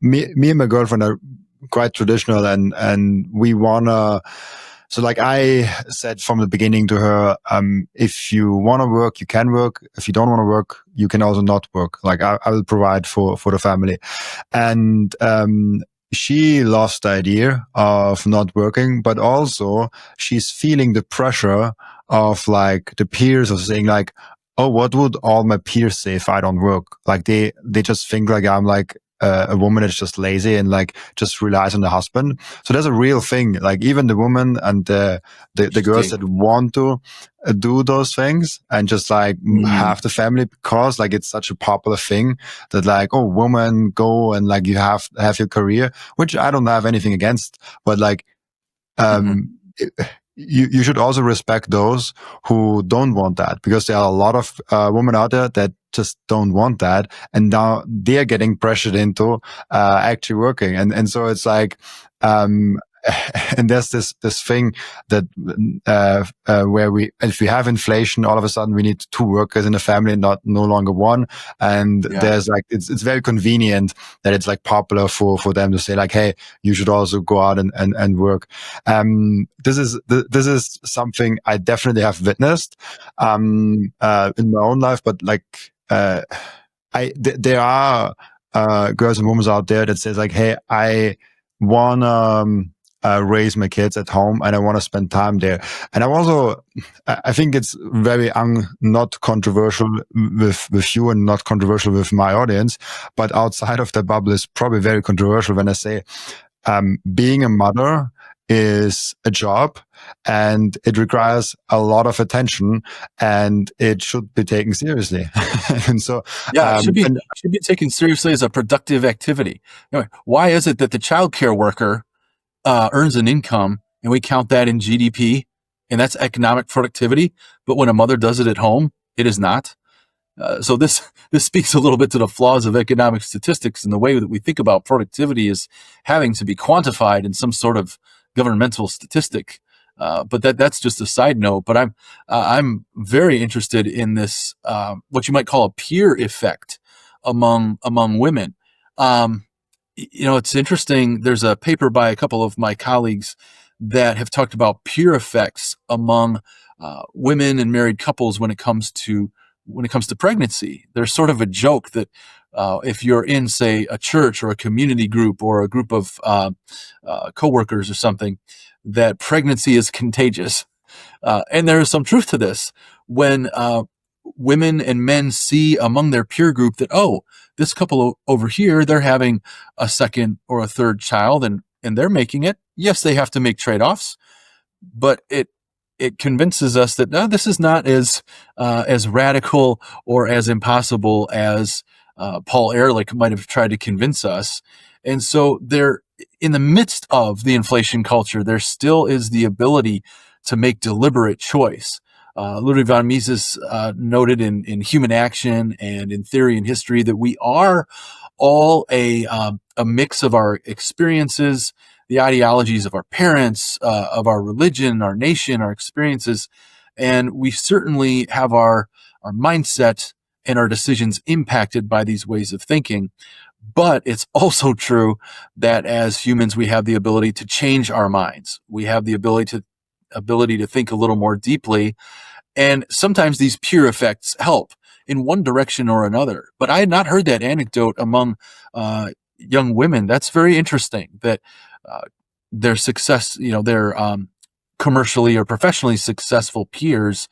me and my girlfriend are quite traditional, and we wanna. So like I said from the beginning to her, if you want to work, you can work. If you don't want to work, you can also not work. Like I will provide for the family. And she lost the idea of not working, but also she's feeling the pressure of like the peers of saying like, oh, what would all my peers say if I don't work? Like they just think like I'm like a woman that's just lazy and like just relies on the husband. So there's a real thing. Like even the woman and the girls that want to do those things and just like have the family, because like it's such a popular thing that like, oh, woman, go and like you have your career, which I don't have anything against, but like you should also respect those who don't want that, because there are a lot of women out there that just don't want that, and now they're getting pressured into actually working, and so it's like and there's this thing that where if we have inflation, all of a sudden we need two workers in the family, no longer one, and there's like it's very convenient that it's like popular for them to say like, hey, you should also go out and work. This is something I definitely have witnessed in my own life, but like there are girls and women out there that says like, hey, I wanna raise my kids at home and I want to spend time there. And I think it's very not controversial with you and not controversial with my audience, but outside of the bubble is probably very controversial when I say being a mother is a job and it requires a lot of attention and it should be taken seriously. And so it should be taken seriously as a productive activity. Anyway, why is it that the childcare worker earns an income and we count that in GDP and that's economic productivity, but when a mother does it at home, it is not? So this speaks a little bit to the flaws of economic statistics and the way that we think about productivity is having to be quantified in some sort of governmental statistic. But that's just a side note. But I'm very interested in this what you might call a peer effect among women. It's interesting. There's a paper by a couple of my colleagues that have talked about peer effects among women and married couples when it comes to pregnancy. There's sort of a joke that if you're in, say, a church or a community group or a group of coworkers or something, that pregnancy is contagious. And there is some truth to this. When women and men see among their peer group that, oh, this couple over here, they're having a second or a third child and they're making it. Yes, they have to make trade-offs, but it convinces us that no, this is not as radical or as impossible as Paul Ehrlich might have tried to convince us. And so there, in the midst of the inflation culture, there still is the ability to make deliberate choice. Ludwig von Mises noted in Human Action and in Theory and History that we are all a mix of our experiences, the ideologies of our parents, of our religion, our nation, our experiences, and we certainly have our mindset and our decisions impacted by these ways of thinking. But it's also true that as humans, we have the ability to change our minds. We have the ability to think a little more deeply. And sometimes these peer effects help in one direction or another. But I had not heard that anecdote among young women. That's very interesting that their success, their commercially or professionally successful peers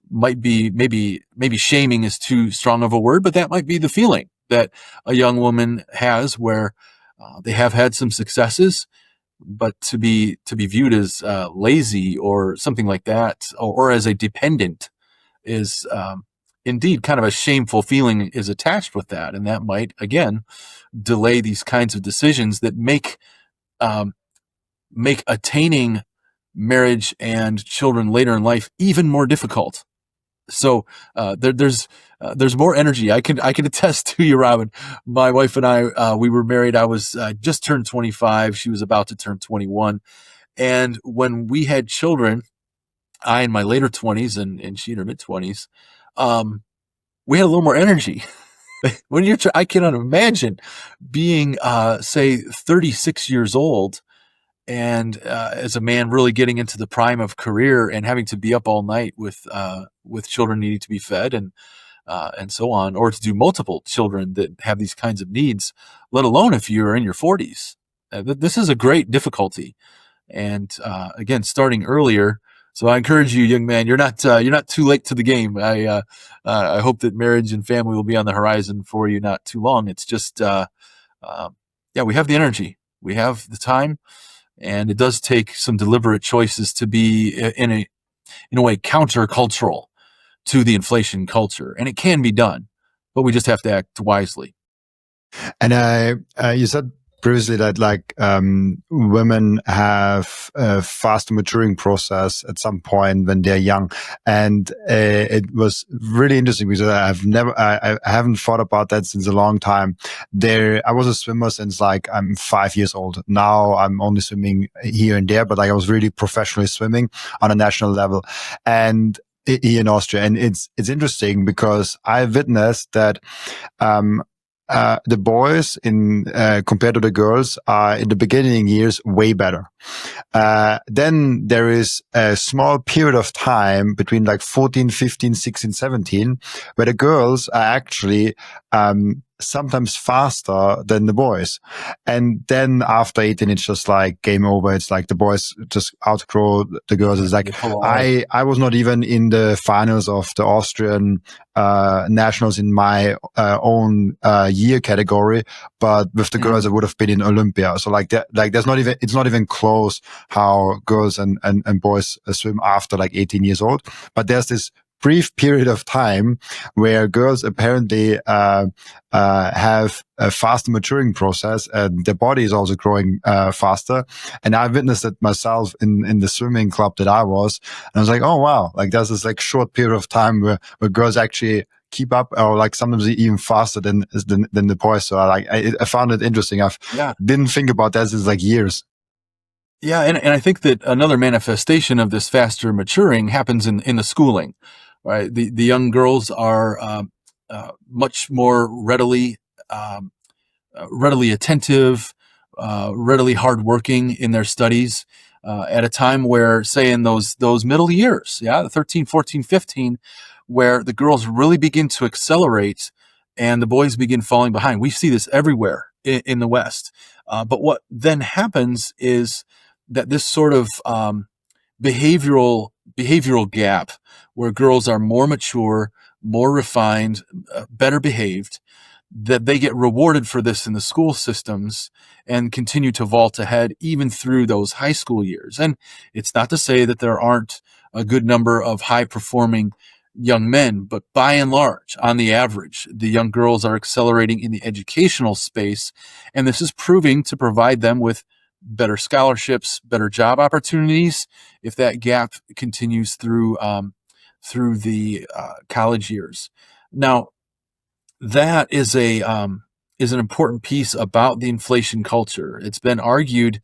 might be, maybe shaming is too strong of a word, but that might be the feeling that a young woman has where they have had some successes, but to be viewed as lazy or something like that, or as a dependent is indeed kind of a shameful feeling is attached with that. And that might, again, delay these kinds of decisions that make attaining marriage and children later in life even more difficult. So there's more energy. I can attest to you, Robin. My wife and I, we were married. I was just turned 25. She was about to turn 21. And when we had children, I in my later 20s and she in her mid 20s, we had a little more energy. When I cannot imagine being, say, 36 years old and as a man really getting into the prime of career and having to be up all night with children needing to be fed and so on, or to do multiple children that have these kinds of needs, let alone if you're in your 40s. This is a great difficulty. And again, starting earlier. So I encourage you, young man, you're not too late to the game. I hope that marriage and family will be on the horizon for you not too long. It's just, we have the energy, we have the time. And it does take some deliberate choices to be in a way countercultural to the inflation culture. And it can be done, but we just have to act wisely. And you said previously that women have a faster maturing process at some point when they're young, and it was really interesting because I haven't thought about that since a long time. I was a swimmer since I'm 5 years old. Now I'm only swimming here and there, but I was really professionally swimming on a national level, and here in Austria. And it's interesting because I witnessed that the boys compared to the girls are in the beginning years way better. Then there is a small period of time between 14, 15, 16, 17, where the girls are actually sometimes faster than the boys. And then after 18, it's just game over. It's the boys just outgrow the girls. It's I was not even in the finals of the Austrian nationals in my own year category, but with the girls I would have been in Olympia. So there's not even, it's not even close how girls and boys swim after 18 years old. But there's this brief period of time where girls apparently have a faster maturing process, and their body is also growing faster. And I witnessed it myself in the swimming club that I was, and I was oh wow, there's this short period of time where girls actually keep up, or sometimes even faster than the boys. So I found it interesting. Didn't think about that since years. Yeah, and I think that another manifestation of this faster maturing happens in the schooling, right? The young girls are much more readily attentive, readily hardworking in their studies at a time where, say, in those middle years, 13, 14, 15, where the girls really begin to accelerate and the boys begin falling behind. We see this everywhere in the West. But what then happens is that this sort of behavioral gap, where girls are more mature, more refined, better behaved, that they get rewarded for this in the school systems and continue to vault ahead even through those high school years. And it's not to say that there aren't a good number of high performing young men, but by and large, on the average, the young girls are accelerating in the educational space. And this is proving to provide them with better scholarships, better job opportunities, if that gap continues through through the college years. Now, that is an important piece about the inflation culture. It's been argued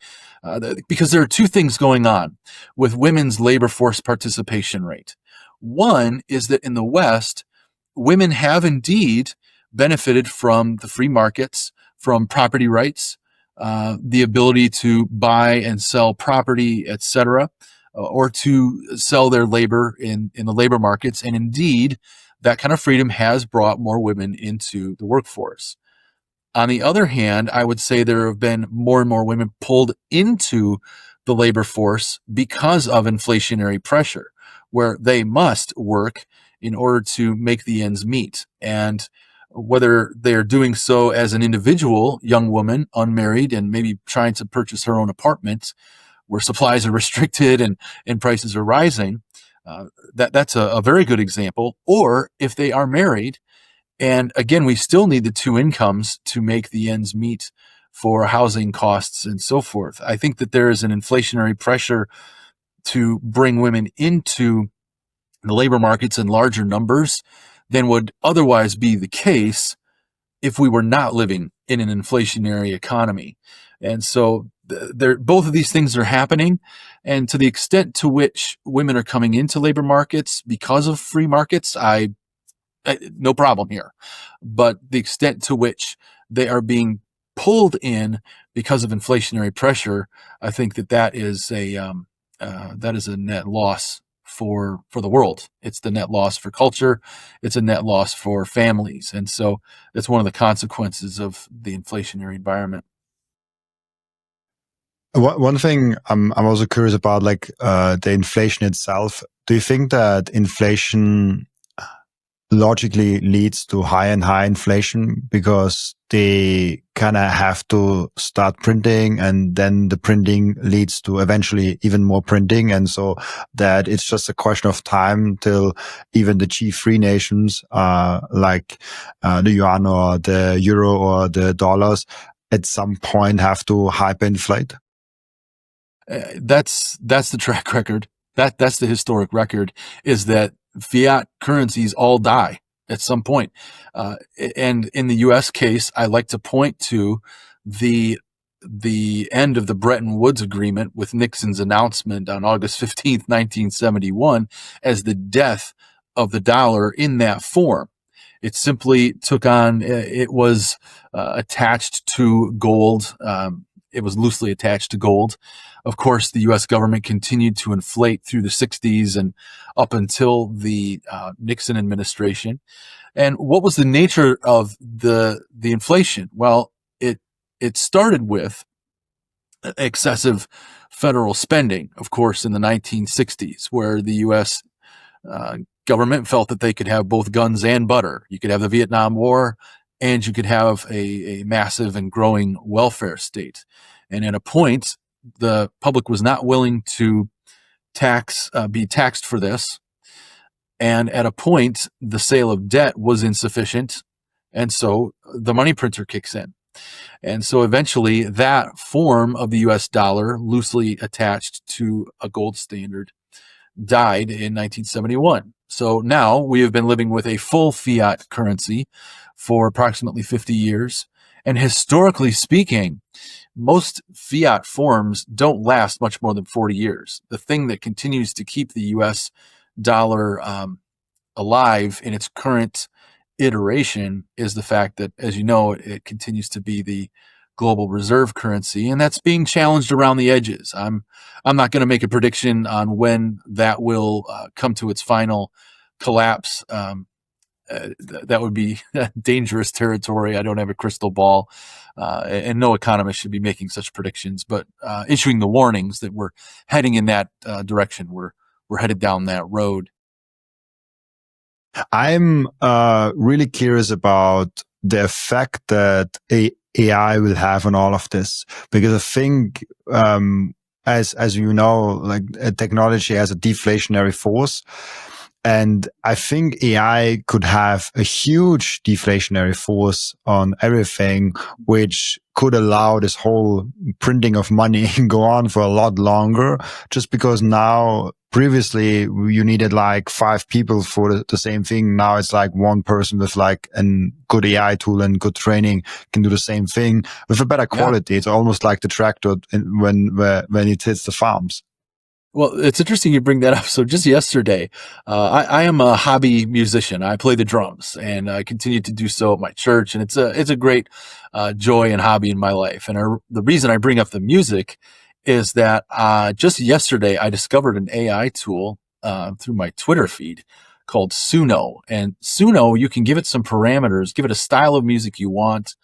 because there are two things going on with women's labor force participation rate. One is that in the West, women have indeed benefited from the free markets, from property rights, the ability to buy and sell property, etc., or to sell their labor in the labor markets. And indeed, that kind of freedom has brought more women into the workforce. On the other hand, I would say there have been more and more women pulled into the labor force because of inflationary pressure, where they must work in order to make the ends meet. And whether they're doing so as an individual young woman, unmarried, and maybe trying to purchase her own apartment where supplies are restricted and prices are rising, that's a very good example. Or if they are married, and again, we still need the two incomes to make the ends meet for housing costs and so forth. I think that there is an inflationary pressure to bring women into the labor markets in larger numbers than would otherwise be the case if we were not living in an inflationary economy. And so both of these things are happening. And to the extent to which women are coming into labor markets because of free markets, no problem here. But the extent to which they are being pulled in because of inflationary pressure, I think that is a net loss for the world. It's the net loss for culture. It's a net loss for families. And so that's one of the consequences of the inflationary environment. One thing I'm also curious about, like the inflation itself. Do you think that inflation logically leads to higher and higher inflation because they kind of have to start printing, and then the printing leads to eventually even more printing, and so that it's just a question of time till even the G3 nations, like the yuan or the euro or the dollars, at some point have to hyperinflate? That's the track record. That's the historic record, is that fiat currencies all die at some point. And in the U.S. case, I like to point to the end of the Bretton Woods Agreement with Nixon's announcement on August 15th, 1971, as the death of the dollar in that form. It simply took on, it was attached to gold. It was loosely attached to gold. Of course, the U.S. government continued to inflate through the 60s and up until the Nixon administration. And what was the nature of the inflation? Well, it started with excessive federal spending, of course, in the 1960s, where the U.S. Government felt that they could have both guns and butter. You could have the Vietnam War, and you could have a massive and growing welfare state. And at a point, the public was not willing to be taxed for this. And at a point, the sale of debt was insufficient. And so the money printer kicks in. And so eventually that form of the US dollar, loosely attached to a gold standard, died in 1971. So now we have been living with a full fiat currency for approximately 50 years. And historically speaking, most fiat forms don't last much more than 40 years. The thing that continues to keep the US dollar alive in its current iteration is the fact that, as you know, it continues to be the global reserve currency, and that's being challenged around the edges. I'm not going to make a prediction on when that will come to its final collapse. That would be dangerous territory. I don't have a crystal ball, and no economist should be making such predictions, but issuing the warnings that we're heading in that direction. We're headed down that road. I'm really curious about the effect that AI will have on all of this, because I think, as you know, like technology has a deflationary force. And I think AI could have a huge deflationary force on everything, which could allow this whole printing of money go on for a lot longer, just because now previously you needed like 5 people for the same thing. Now it's like one person with like a good AI tool and good training can do the same thing with a better quality. It's almost like the tractor when it hits the farms. Well, it's interesting you bring that up. So just yesterday, I am a hobby musician. I play the drums, and I continue to do so at my church, and it's a great joy and hobby in my life. And the reason I bring up the music is that just yesterday I discovered an AI tool through my Twitter feed called Suno. And Suno, you can give it some parameters, give it a style of music you want,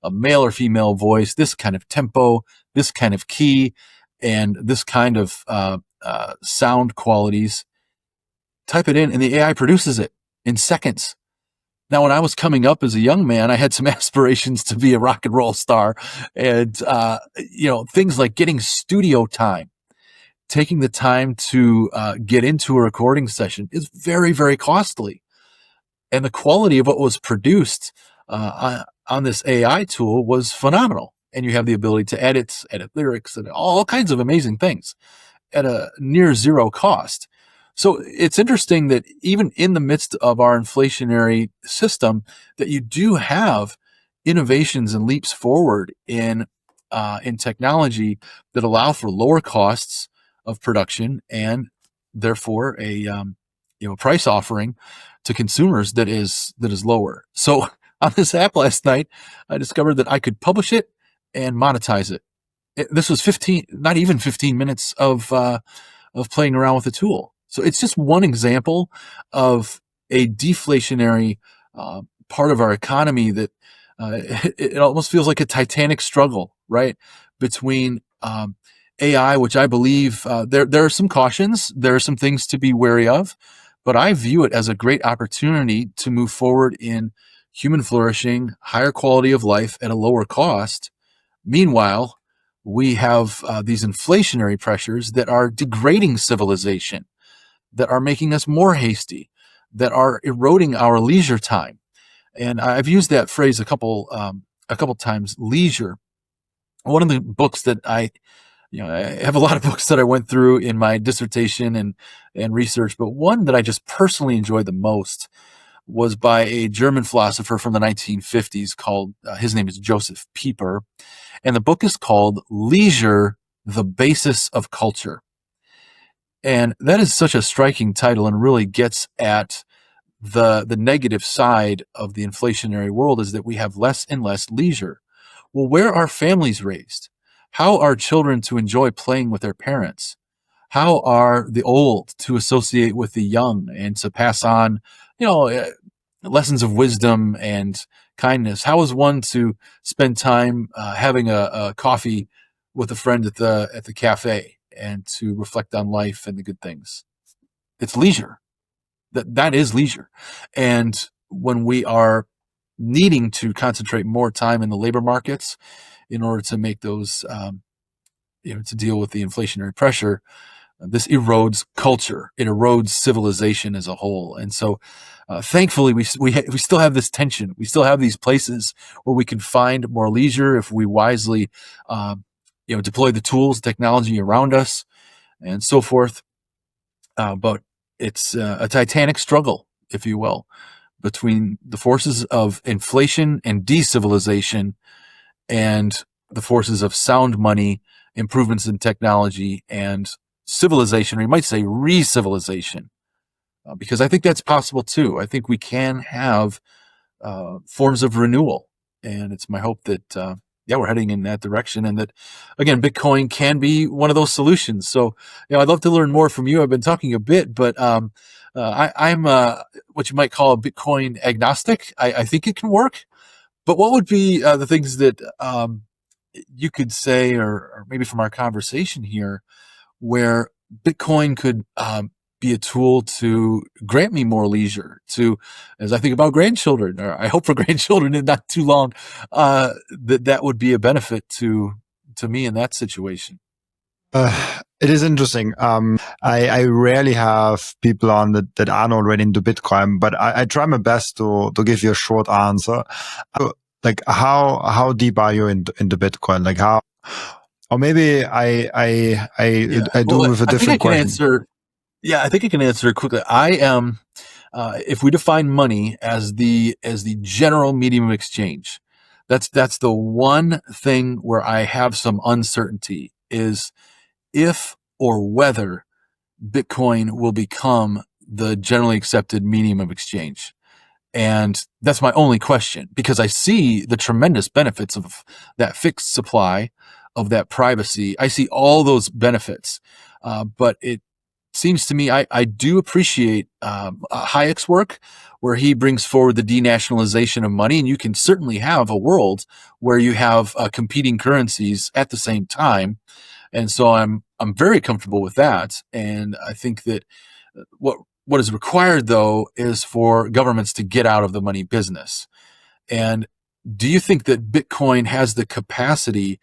a male or female voice, this kind of tempo, this kind of key, and this kind of sound qualities. Type it in, and the AI produces it in seconds. Now, when I was coming up as a young man, I had some aspirations to be a rock and roll star, and things like getting studio time, taking the time to get into a recording session is very, very costly. And the quality of what was produced on this AI tool was phenomenal. And you have the ability to edit lyrics, and all kinds of amazing things at a near zero cost. So it's interesting that even in the midst of our inflationary system, that you do have innovations and leaps forward in technology that allow for lower costs of production, and therefore a price offering to consumers that is lower. So on this app last night, I discovered that I could publish it and monetize it. This was not even 15 minutes of playing around with the tool. So it's just one example of a deflationary part of our economy that it almost feels like a titanic struggle, right? Between AI, which I believe there are some cautions, there are some things to be wary of, but I view it as a great opportunity to move forward in human flourishing, higher quality of life at a lower cost. Meanwhile, we have these inflationary pressures that are degrading civilization, that are making us more hasty, that are eroding our leisure time. And I've used that phrase a couple times, leisure. One of the books that I have a lot of books that I went through in my dissertation and research, but one that I just personally enjoyed the most was by a German philosopher from the 1950s called, his name is Joseph Pieper. And the book is called Leisure, the Basis of Culture. And that is such a striking title and really gets at the negative side of the inflationary world, is that we have less and less leisure. Well, where are families raised? How are children to enjoy playing with their parents? How are the old to associate with the young and to pass on, lessons of wisdom and kindness? How is one to spend time having a coffee with a friend at the cafe and to reflect on life and the good things? It's leisure. That is leisure. And when we are needing to concentrate more time in the labor markets in order to make those, to deal with the inflationary pressure, this erodes culture. It erodes civilization as a whole. And so, thankfully, we still have this tension. We still have these places where we can find more leisure if we wisely, deploy the tools, technology around us, and so forth. But it's a titanic struggle, if you will, between the forces of inflation and decivilization and the forces of sound money, improvements in technology, and civilization, or you might say re-civilization, because I think that's possible too. I think we can have forms of renewal, and it's my hope that we're heading in that direction, and that, again, Bitcoin can be one of those solutions. So, I'd love to learn more from you. I've been talking a bit, but I'm what you might call a Bitcoin agnostic. I think it can work, but what would be the things that you could say, or maybe from our conversation here, where Bitcoin could be a tool to grant me more leisure, to, as I think about grandchildren, or I hope for grandchildren in not too long, that would be a benefit to me in that situation? It is interesting. I rarely have people on that aren't already into Bitcoin, but I try my best to give you a short answer. Like how deep are you into Bitcoin? Like how, or maybe I do with a different question. Yeah, I think I can answer it quickly. I am, if we define money as the general medium of exchange, that's the one thing where I have some uncertainty is if or whether Bitcoin will become the generally accepted medium of exchange. And that's my only question, because I see the tremendous benefits of that fixed supply, of that privacy. I see all those benefits. But it seems to me I do appreciate Hayek's work, where he brings forward the denationalization of money. And you can certainly have a world where you have competing currencies at the same time. And so I'm very comfortable with that. And I think that what is required, though, is for governments to get out of the money business. And do you think that Bitcoin has the capacity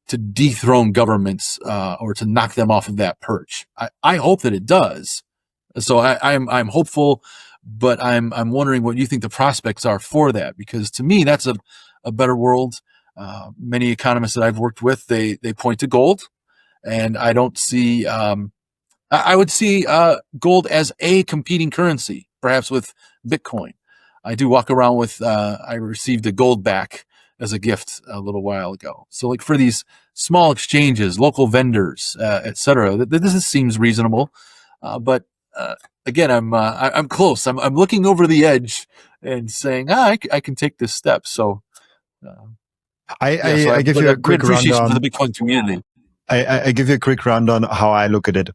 to dethrone governments or to knock them off of that perch? I hope that it does. So I'm hopeful, but I'm wondering what you think the prospects are for that, because to me that's a better world. Many economists that I've worked with, they point to gold, and I don't see. I would see gold as a competing currency, perhaps with Bitcoin. I do walk around with, I received a gold back as a gift a little while ago. So like for these small exchanges, local vendors, et cetera, this seems reasonable. But again, I'm close. I'm looking over the edge and saying, I can take this step. So, uh, yeah, so I give but you a a great quick appreciation for the rundown. Bitcoin community. I give you a quick rundown how I look at it.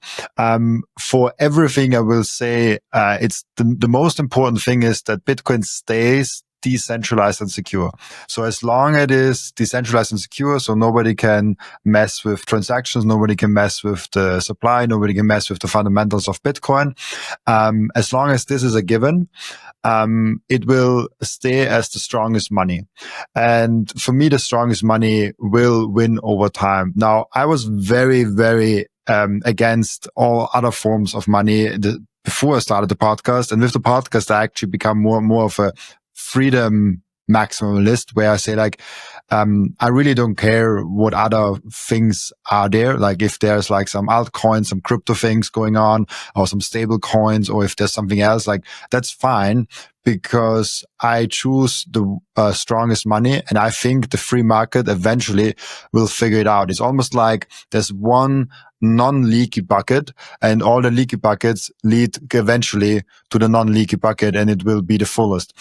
For everything, I will say it's the most important thing is that Bitcoin stays decentralized and secure. So as long as it is decentralized and secure, so nobody can mess with transactions, nobody can mess with the supply, nobody can mess with the fundamentals of Bitcoin. As long as this is a given, it will stay as the strongest money. And for me, the strongest money will win over time. Now, I was very, very against all other forms of money before I started the podcast. And with the podcast, I actually become more and more of a freedom maximalist, where I say like, I really don't care what other things are there. Like if there's like some altcoins, some crypto things going on, or some stable coins, or if there's something else, like that's fine, because I choose the strongest money, and I think the free market eventually will figure it out. It's almost like there's one non-leaky bucket, and all the leaky buckets lead eventually to the non-leaky bucket, and it will be the fullest.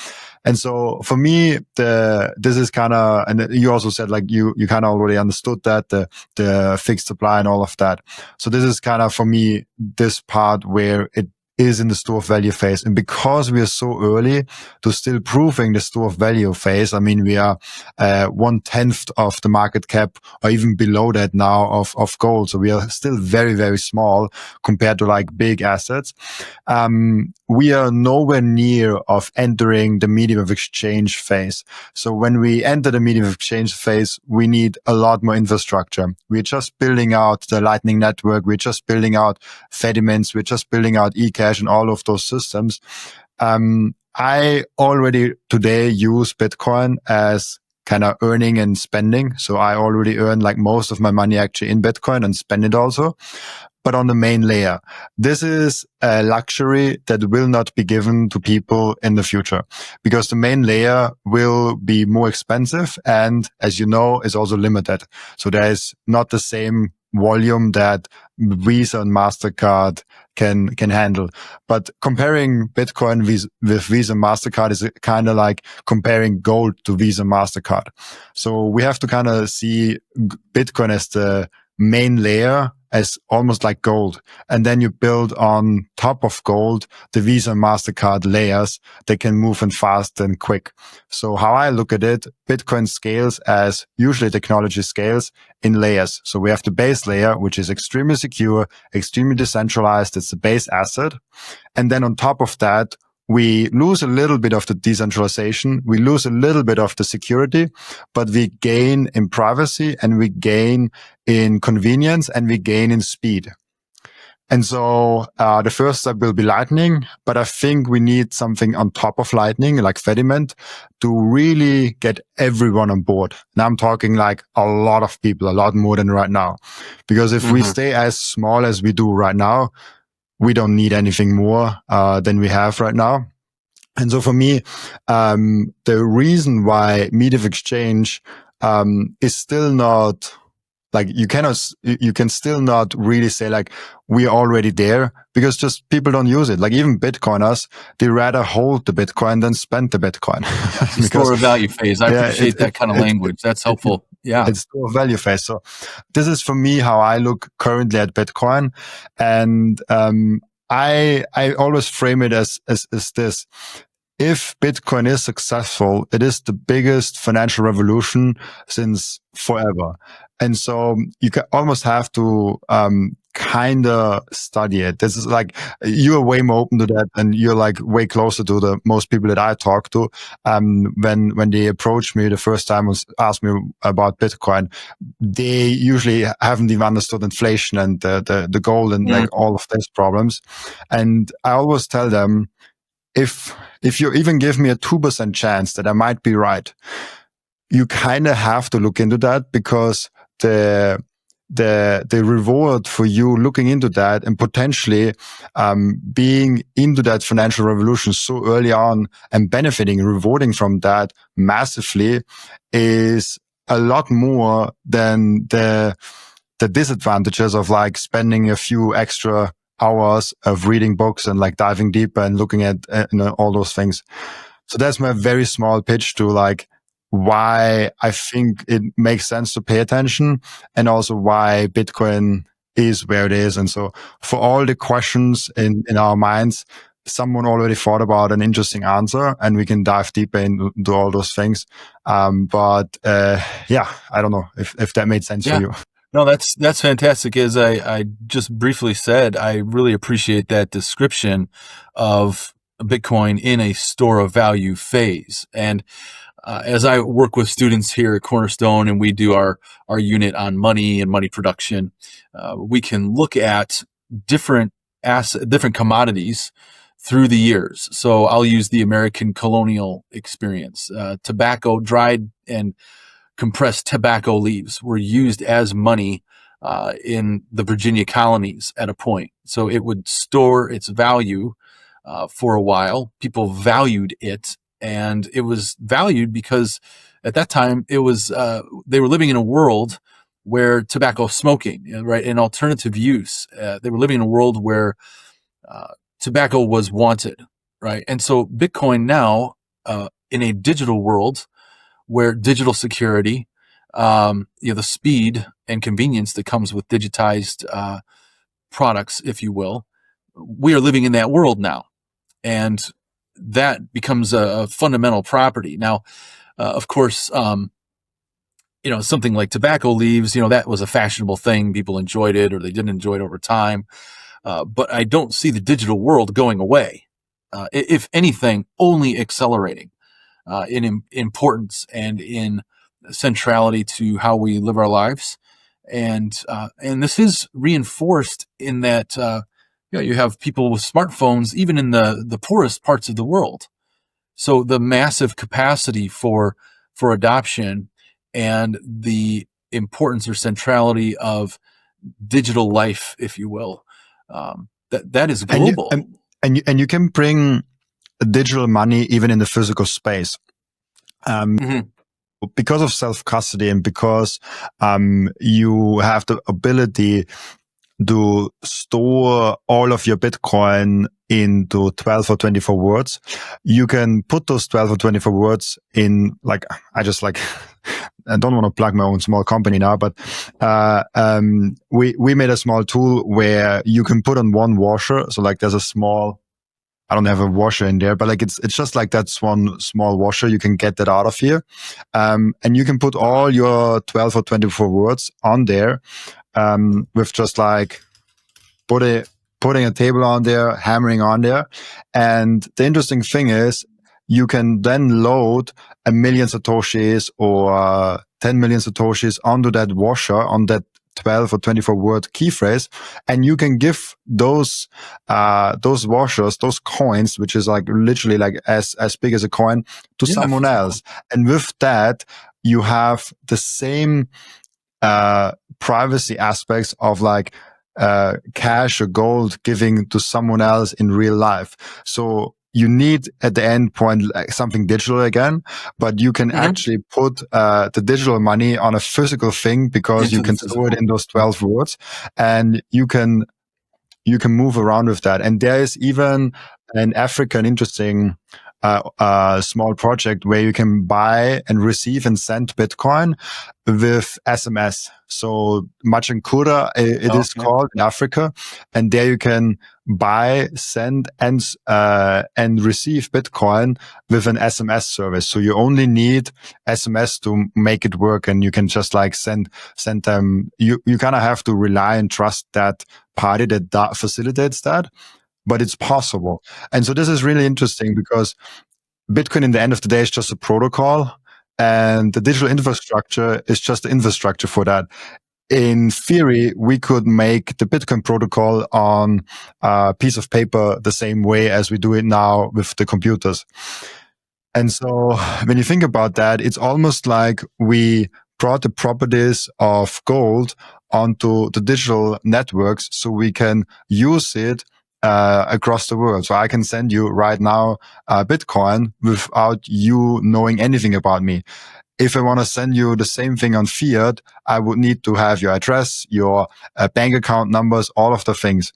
And so for me, this is kind of, and you also said like you kind of already understood that the fixed supply and all of that. So this is kind of for me this part where it is in the store of value phase. And because we are so early to still proving the store of value phase, I mean, we are 1/10 of the market cap or even below that now of gold. So we are still very, very small compared to like big assets. We are nowhere near of entering the medium of exchange phase. So when we enter the medium of exchange phase, we need a lot more infrastructure. We're just building out the Lightning Network. We're just building out Fediments. We're just building out eCash and all of those systems. I already today use Bitcoin as kind of earning and spending. So I already earn like most of my money actually in Bitcoin and spend it also. But on the main layer, this is a luxury that will not be given to people in the future, because the main layer will be more expensive. And as you know, is also limited. So there is not the same volume that Visa and MasterCard can handle. But comparing Bitcoin with Visa and MasterCard is kind of like comparing gold to Visa and MasterCard. So we have to kind of see Bitcoin as the main layer, as almost like gold. And then you build on top of gold the Visa and MasterCard layers that can move and fast and quick. So how I look at it, Bitcoin scales as usually technology scales in layers. So we have the base layer, which is extremely secure, extremely decentralized. It's the base asset. And then on top of that, we lose a little bit of the decentralization. We lose a little bit of the security, but we gain in privacy, and we gain in convenience, and we gain in speed. And so the first step will be Lightning, but I think we need something on top of Lightning, like Fediment, to really get everyone on board. And I'm talking like a lot of people, a lot more than right now. Because if we stay as small as we do right now, we don't need anything more than we have right now. And so for me, the reason why media of exchange is still not like you can still not really say like we're already there, because just people don't use it. Like even Bitcoiners, they rather hold the Bitcoin than spend the Bitcoin. The store of value phase. I appreciate that kind of language. That's helpful. Yeah. It's store of value phase. So this is for me how I look currently at Bitcoin. And I always frame it as this. If Bitcoin is successful, it is the biggest financial revolution since forever. And so you almost have to kind of study it. This is like, you're way more open to that, and you're like way closer to the most people that I talk to. When they approach me the first time and ask me about Bitcoin, they usually haven't even understood inflation and the gold and like all of these problems. And I always tell them, if you even give me a 2% chance that I might be right, you kind of have to look into that, because the reward for you looking into that and potentially being into that financial revolution so early on and benefiting and rewarding from that massively is a lot more than the disadvantages of like spending a few extra hours of reading books and like diving deeper and looking at all those things. So that's my very small pitch to like why I think it makes sense to pay attention, and also why Bitcoin is where it is. And so for all the questions in our minds, someone already thought about an interesting answer, and we can dive deeper into all those things. But I don't know if that made sense for you. No, that's fantastic. As I just briefly said, I really appreciate that description of Bitcoin in a store of value phase. And as I work with students here at Cornerstone, and we do our unit on money and money production, we can look at different commodities through the years. So I'll use the American colonial experience. Tobacco, dried and compressed tobacco leaves were used as money in the Virginia colonies at a point. So it would store its value for a while. People valued it, and it was valued because at that time it was they were living in a world where tobacco smoking, right, and alternative use. They were living in a world where tobacco was wanted, right? And so Bitcoin now, in a digital world, where digital security, the speed and convenience that comes with digitized products, if you will, we are living in that world now, and that becomes a fundamental property. Now, of course, something like tobacco leaves, that was a fashionable thing. People enjoyed it, or they didn't enjoy it over time. But I don't see the digital world going away. If anything, only accelerating. In importance and in centrality to how we live our lives, and this is reinforced in that you have people with smartphones even in the poorest parts of the world. So the massive capacity for adoption and the importance or centrality of digital life, if you will, that is global. And you can bring digital money even in the physical space. Because of self-custody, and because you have the ability to store all of your Bitcoin into 12 or 24 words, you can put those 12 or 24 words in, like, I don't want to plug my own small company now, but we made a small tool where you can put on one washer. So like there's a small, I don't have a washer in there, but like it's just like that's one small washer. You can get that out of here. And you can put all your 12 or 24 words on there, with just like putting a table on there, hammering on there. And the interesting thing is you can then load 1 million Satoshis or 10 million Satoshis onto that washer, on that 12 or 24 word key phrase, and you can give those washers, those coins, which is like literally like as big as a coin, to someone else. And with that, you have the same privacy aspects of like cash or gold giving to someone else in real life. So you need at the end point something digital again, but you can actually put the digital money on a physical thing because you can store it in those 12 words, and you can move around with that. And there is even an African interesting small project where you can buy and receive and send Bitcoin with SMS. So Machinkura, it is called in Africa, and there you can buy, send, and receive Bitcoin with an SMS service. So you only need SMS to make it work, and you can just like send them. You kind of have to rely and trust that party that facilitates that, but it's possible. And so this is really interesting because Bitcoin in the end of the day is just a protocol, and the digital infrastructure is just the infrastructure for that. In theory, we could make the Bitcoin protocol on a piece of paper the same way as we do it now with the computers. And so when you think about that, it's almost like we brought the properties of gold onto the digital networks so we can use it across the world. So I can send you right now Bitcoin without you knowing anything about me. If I want to send you the same thing on fiat, I would need to have your address, your bank account numbers, all of the things.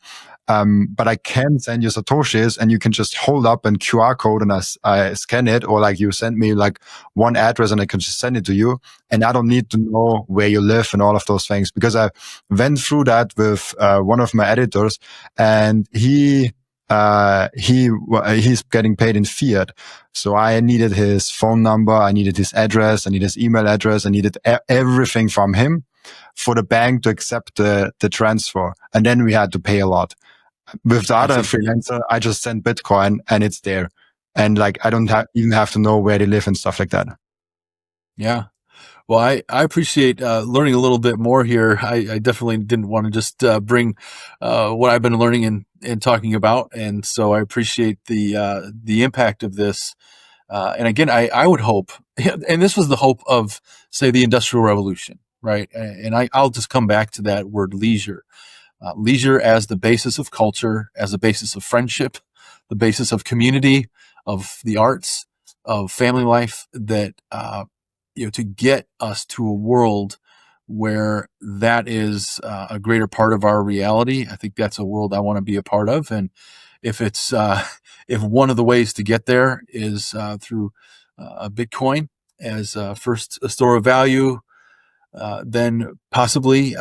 But I can send you Satoshis, and you can just hold up an QR code and I scan it, or like you send me like one address and I can just send it to you. And I don't need to know where you live and all of those things, because I went through that with one of my editors, and he's getting paid in fiat. So I needed his phone number, I needed his address, I needed his email address, I needed everything from him for the bank to accept the transfer. And then we had to pay a lot. With the other freelancer, I just send Bitcoin and it's there. And like, I don't even have to know where they live and stuff like that. Yeah. Well, I appreciate learning a little bit more here. I definitely didn't want to just bring what I've been learning and talking about. And so I appreciate the impact of this. And again, I would hope, and this was the hope of, say, the Industrial Revolution, right? And I'll just come back to that word leisure. Leisure as the basis of culture, as a basis of friendship, the basis of community, of the arts, of family life, that to get us to a world where that is a greater part of our reality. I think that's a world I want to be a part of. And if it's if one of the ways to get there is through a Bitcoin as first a store of value, then possibly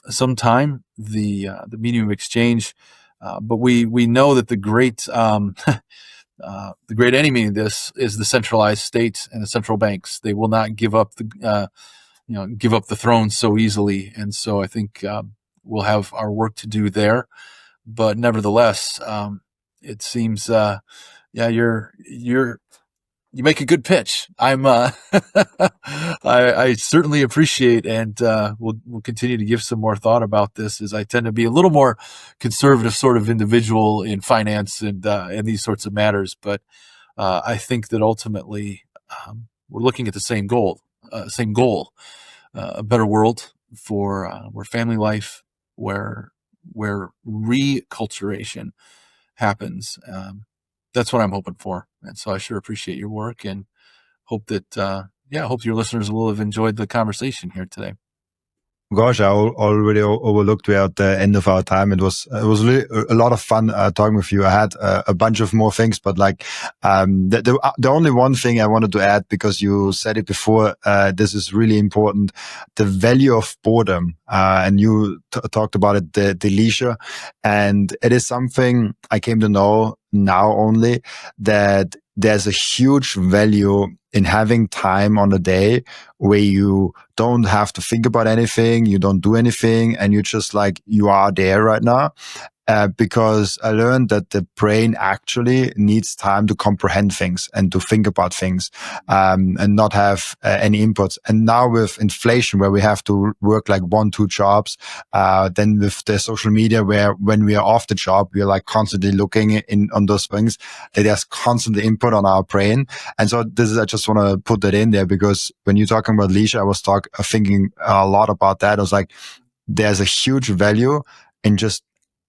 sometime the medium of exchange. But we know that the great enemy of this is the centralized states and the central banks. They will not give up the throne so easily, and so I think we'll have our work to do there. But nevertheless, it seems, you make a good pitch. I certainly appreciate, and we'll continue to give some more thought about this, as I tend to be a little more conservative sort of individual in finance and these sorts of matters. But I think that ultimately we're looking at the same goal, a better world for where family life, where reculturation happens. That's what I'm hoping for. And so I sure appreciate your work, and hope that, hope your listeners will have enjoyed the conversation here today. Gosh, I already overlooked we're at the end of our time. It was really a lot of fun talking with you. I had a bunch of more things, but like the only one thing I wanted to add, because you said it before, this is really important: the value of boredom. And you talked about it, the leisure, and it is something I came to know now only, that there's a huge value in having time on a day where you don't have to think about anything, you don't do anything, and you just like, you are there right now. Because I learned that the brain actually needs time to comprehend things and to think about things, and not have any inputs. And now with inflation, where we have to work like 1-2 jobs, then with the social media, where when we are off the job, we are like constantly looking on those things, that there's constant input on our brain. And so I just want to put that in there, because when you're talking about leisure, I was thinking a lot about that. I was like, there's a huge value in just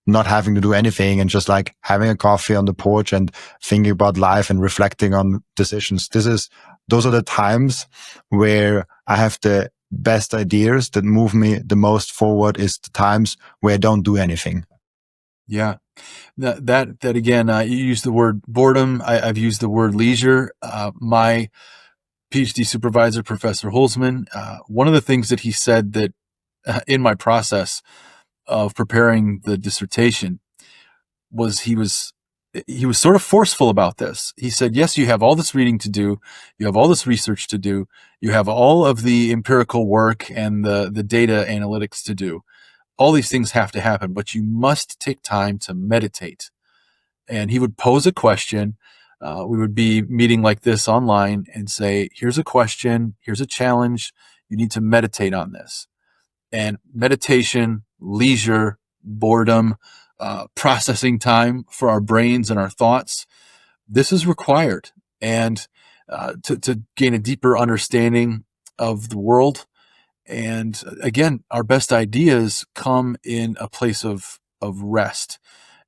not having to do anything and just like having a coffee on the porch and thinking about life and reflecting on decisions. Those are the times where I have the best ideas that move me the most forward, is the times where I don't do anything. Yeah. That again, you used the word boredom. I've used the word leisure. My PhD supervisor, Professor Holzman, one of the things that he said that in my process of preparing the dissertation was he was sort of forceful about this. He said, yes, you have all this reading to do. You have all this research to do. You have all of the empirical work and the data analytics to do. All these things have to happen, but you must take time to meditate. And he would pose a question. We would be meeting like this online and say, here's a question, here's a challenge. You need to meditate on this. And meditation, leisure, boredom, processing time for our brains and our thoughts, this is required. And to gain a deeper understanding of the world. And again, our best ideas come in a place of rest.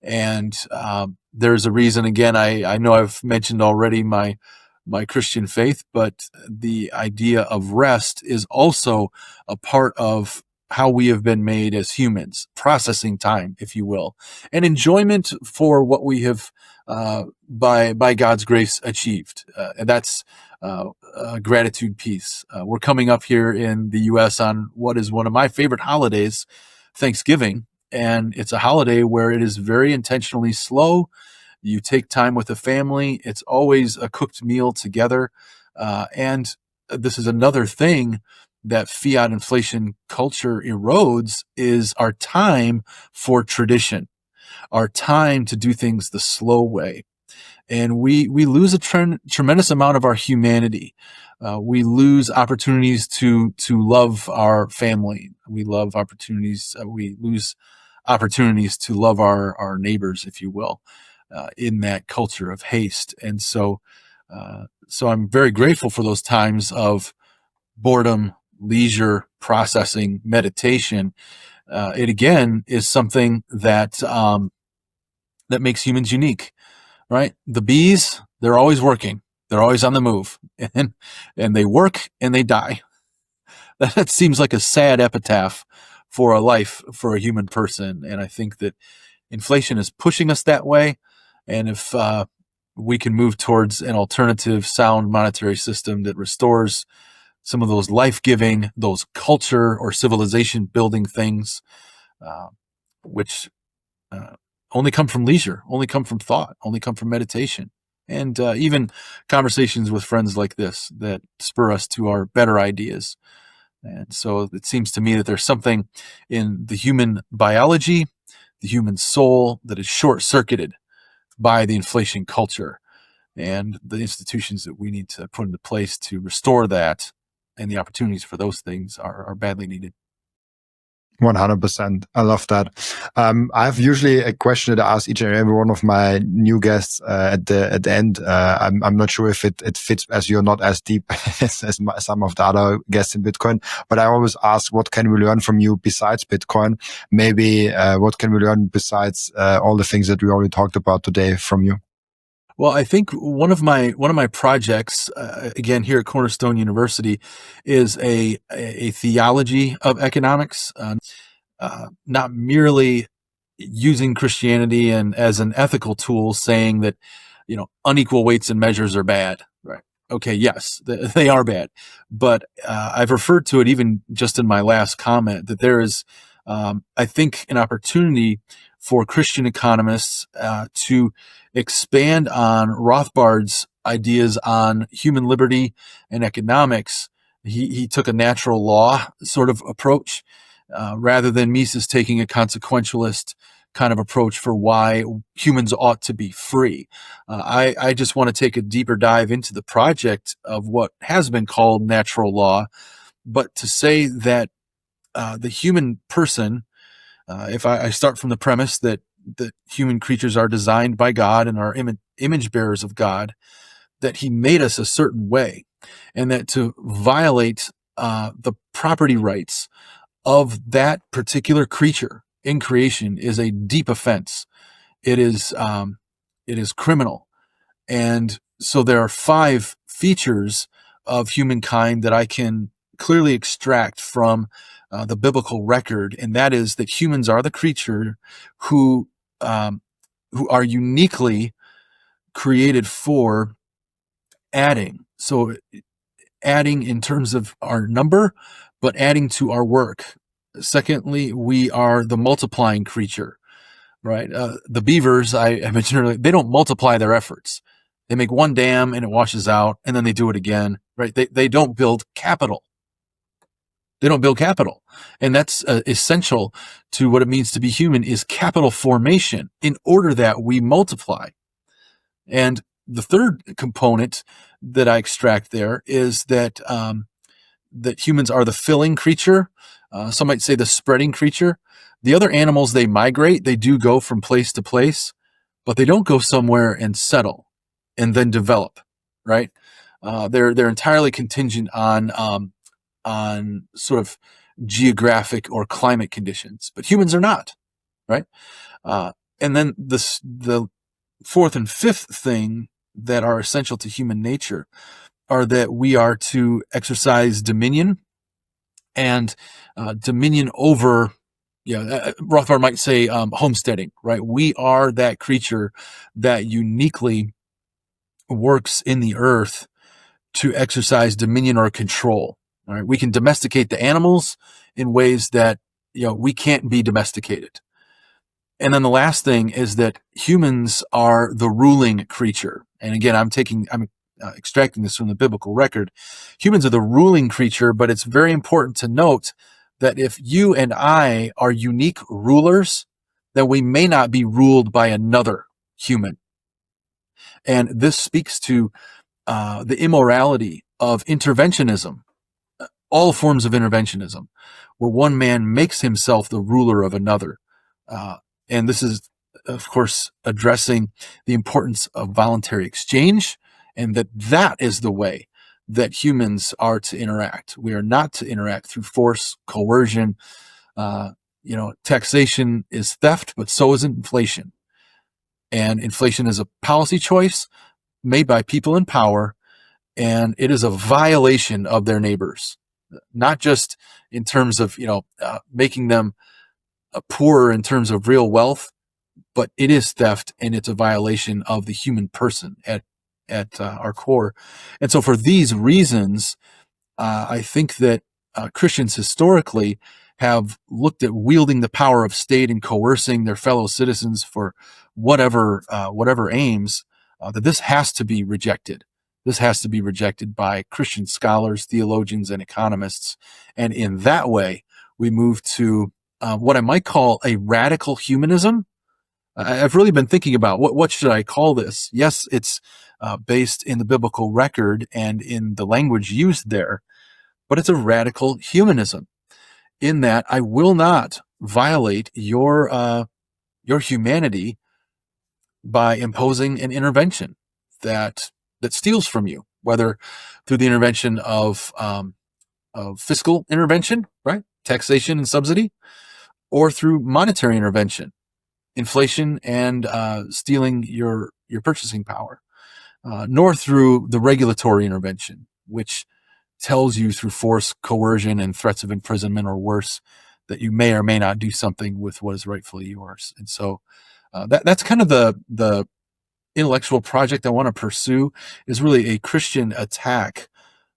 And there's a reason, again, I know I've mentioned already my Christian faith, but the idea of rest is also a part of how we have been made as humans, processing time, if you will, and enjoyment for what we have, by God's grace, achieved. And that's a gratitude piece. We're coming up here in the U.S. on what is one of my favorite holidays, Thanksgiving. And it's a holiday where it is very intentionally slow. You take time with the family. It's always a cooked meal together. And this is another thing that fiat inflation culture erodes, is our time for tradition, our time to do things the slow way. And we lose a tremendous amount of our humanity. We lose opportunities to love our family. We love opportunities. We lose opportunities to love our neighbors, if you will, in that culture of haste. And so I'm very grateful for those times of boredom, leisure, processing, meditation. It again is something that that makes humans unique, right? The bees, they're always working. They're always on the move, and they work and they die. That seems like a sad epitaph for a life, for a human person. And I think that inflation is pushing us that way. And if we can move towards an alternative, sound monetary system that restores some of those life-giving, those culture or civilization-building things, which only come from leisure, only come from thought, only come from meditation, and even conversations with friends like this that spur us to our better ideas. And so it seems to me that there's something in the human biology, the human soul, that is short-circuited by the inflation culture, and the institutions that we need to put into place to restore that, and the opportunities for those things are badly needed. 100%. I love that. I have usually a question that I ask each and every one of my new guests at the end. I'm not sure if it fits, as you're not as deep as some of the other guests in Bitcoin, but I always ask, what can we learn from you besides Bitcoin? Maybe what can we learn besides all the things that we already talked about today from you? Well, I think one of my projects, again here at Cornerstone University, is a theology of economics, not merely using Christianity and as an ethical tool, saying that unequal weights and measures are bad. Right? Okay, yes, they are bad, but I've referred to it even just in my last comment that there is, I think, an opportunity for Christian economists to expand on Rothbard's ideas on human liberty and economics. He took a natural law sort of approach, rather than Mises taking a consequentialist kind of approach for why humans ought to be free. I just want to take a deeper dive into the project of what has been called natural law, but to say that the human person, if I start from the premise that human creatures are designed by God and are image bearers of God, that he made us a certain way, and that to violate the property rights of that particular creature in creation is a deep offense. It is criminal. And so there are 5 features of humankind that I can clearly extract from the biblical record, and that is that humans are the creature who are uniquely created for adding. So adding in terms of our number, but adding to our work. Secondly, we are the multiplying creature, right? The beavers I mentioned earlier, they don't multiply their efforts. They make one dam and it washes out, and then they do it again, right? They don't build capital. They don't build capital. And that's essential to what it means to be human, is capital formation in order that we multiply. And the third component that I extract there is that that humans are the filling creature. Some might say the spreading creature. The other animals, they migrate. They do go from place to place, but they don't go somewhere and settle and then develop, right? They're entirely contingent on sort of geographic or climate conditions, but humans are not, right? And then the fourth and fifth thing that are essential to human nature are that we are to exercise dominion, and dominion over, Rothbard might say homesteading, right? We are that creature that uniquely works in the earth to exercise dominion or control. All right, we can domesticate the animals in ways that we can't be domesticated. And then the last thing is that humans are the ruling creature. And again, I'm extracting this from the biblical record. Humans are the ruling creature, but it's very important to note that if you and I are unique rulers, then we may not be ruled by another human. And this speaks to the immorality of interventionism, all forms of interventionism, where one man makes himself the ruler of another. And this is, of course, addressing the importance of voluntary exchange, and that is the way that humans are to interact. We are not to interact through force, coercion. Taxation is theft, but so is inflation. And inflation is a policy choice made by people in power, and it is a violation of their neighbors, not just in terms of making them poorer in terms of real wealth, but it is theft, and it's a violation of the human person at our core. And so for these reasons, I think that Christians historically have looked at wielding the power of state and coercing their fellow citizens for whatever aims, that this has to be rejected. This has to be rejected by Christian scholars, theologians, and economists. And in that way, we move to what I might call a radical humanism. I've really been thinking about what should I call this? Yes, it's based in the biblical record and in the language used there, but it's a radical humanism in that I will not violate your humanity by imposing an intervention that steals from you, whether through the intervention of fiscal intervention, right, taxation and subsidy, or through monetary intervention, inflation and stealing your purchasing power, nor through the regulatory intervention, which tells you through force, coercion, and threats of imprisonment or worse that you may or may not do something with what is rightfully yours. And so that's kind of the intellectual project I want to pursue, is really a Christian attack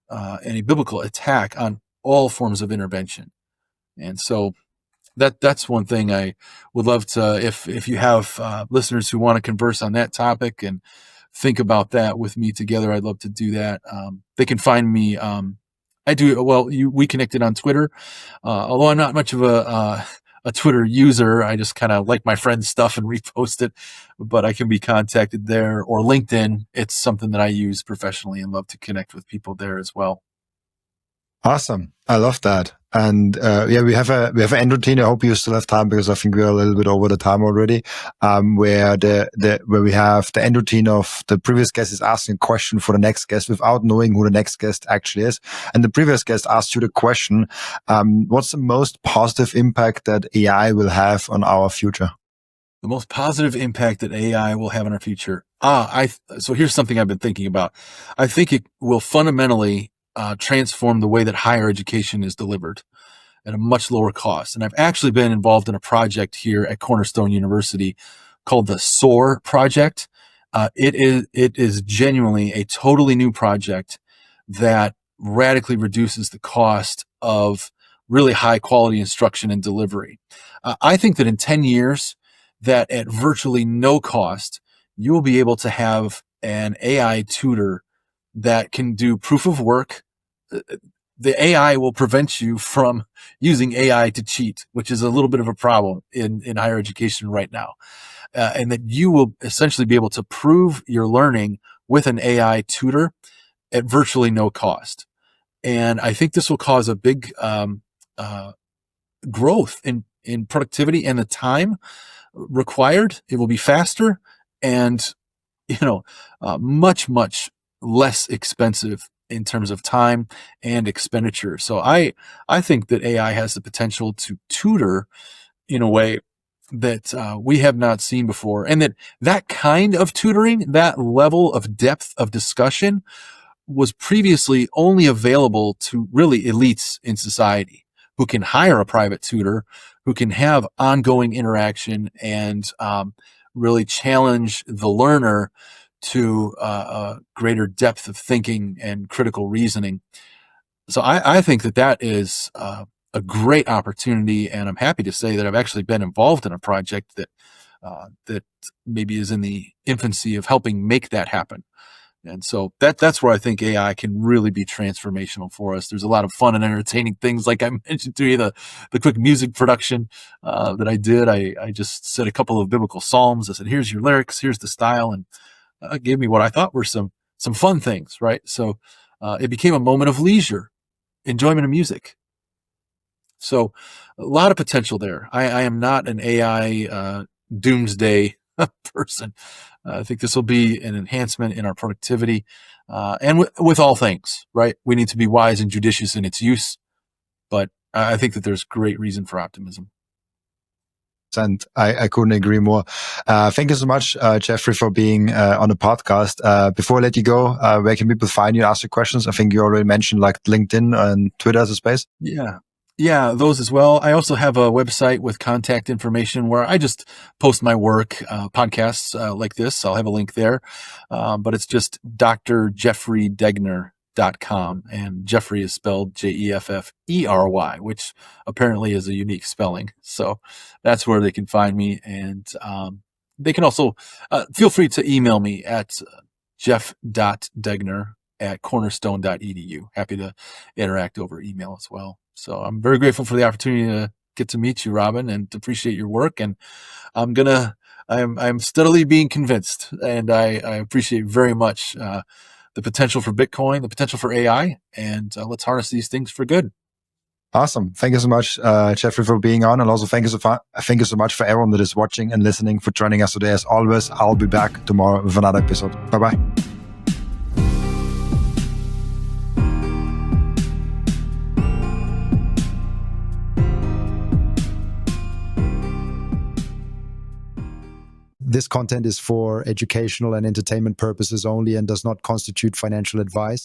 and a biblical attack on all forms of intervention. And so that's one thing I would love to, if you have listeners who want to converse on that topic and think about that with me together, I'd love to do that. They can find me. We connected on Twitter, although I'm not much of a Twitter user. I just kind of like my friend's stuff and repost it, but I can be contacted there, or LinkedIn. It's something that I use professionally and love to connect with people there as well. Awesome. I love that. And we have an end routine. I hope you still have time because I think we're a little bit over the time already. Where where we have the end routine of the previous guest is asking a question for the next guest without knowing who the next guest actually is. And the previous guest asked you the question, what's the most positive impact that AI will have on our future? The most positive impact that AI will have on our future. So here's something I've been thinking about. I think it will fundamentally transform the way that higher education is delivered at a much lower cost. And I've actually been involved in a project here at Cornerstone University called the Seyr project. It is genuinely a totally new project that radically reduces the cost of really high quality instruction and delivery. I think that in 10 years, that at virtually no cost, you will be able to have an AI tutor that can do proof of work. The AI will prevent you from using AI to cheat, which is a little bit of a problem in higher education right now. And that you will essentially be able to prove your learning with an AI tutor at virtually no cost. And I think this will cause a big growth in productivity and the time required. It will be faster and, much, much less expensive in terms of time and expenditure. So I think that AI has the potential to tutor in a way that we have not seen before. And that kind of tutoring, that level of depth of discussion was previously only available to really elites in society who can hire a private tutor, who can have ongoing interaction and really challenge the learner to a greater depth of thinking and critical reasoning. So I think that is a great opportunity, and I'm happy to say that I've actually been involved in a project that maybe is in the infancy of helping make that happen. And so that's where I think AI can really be transformational for us. There's a lot of fun and entertaining things, like I mentioned to you, the quick music production that I did. I just said a couple of biblical psalms. I said, here's your lyrics, here's the style, and gave me what I thought were some fun things, right? So it became a moment of leisure, enjoyment of music. So a lot of potential there. I am not an AI doomsday person. I think this will be an enhancement in our productivity, and with all things, right? We need to be wise and judicious in its use, but I think that there's great reason for optimism. And I couldn't agree more. Thank you so much, Jeffrey, for being on the podcast. Before I let you go, where can people find you, ask you questions? I think you already mentioned like LinkedIn and Twitter as a space. Yeah, those as well. I also have a website with contact information where I just post my work, podcasts like this. I'll have a link there. But it's just drjeffrydegner.com. And Jeffrey is spelled Jeffery, which apparently is a unique spelling. So that's where they can find me. And they can also feel free to email me at jeff.degner@cornerstone.edu. Happy to interact over email as well. So I'm very grateful for the opportunity to get to meet you, Robin, and appreciate your work. And I'm steadily being convinced, and I appreciate very much the potential for Bitcoin, the potential for AI, and let's harness these things for good. Awesome. Thank you so much, Jeffrey, for being on. And also thank you so much for everyone that is watching and listening, for joining us today. As always, I'll be back tomorrow with another episode. Bye-bye. This content is for educational and entertainment purposes only and does not constitute financial advice.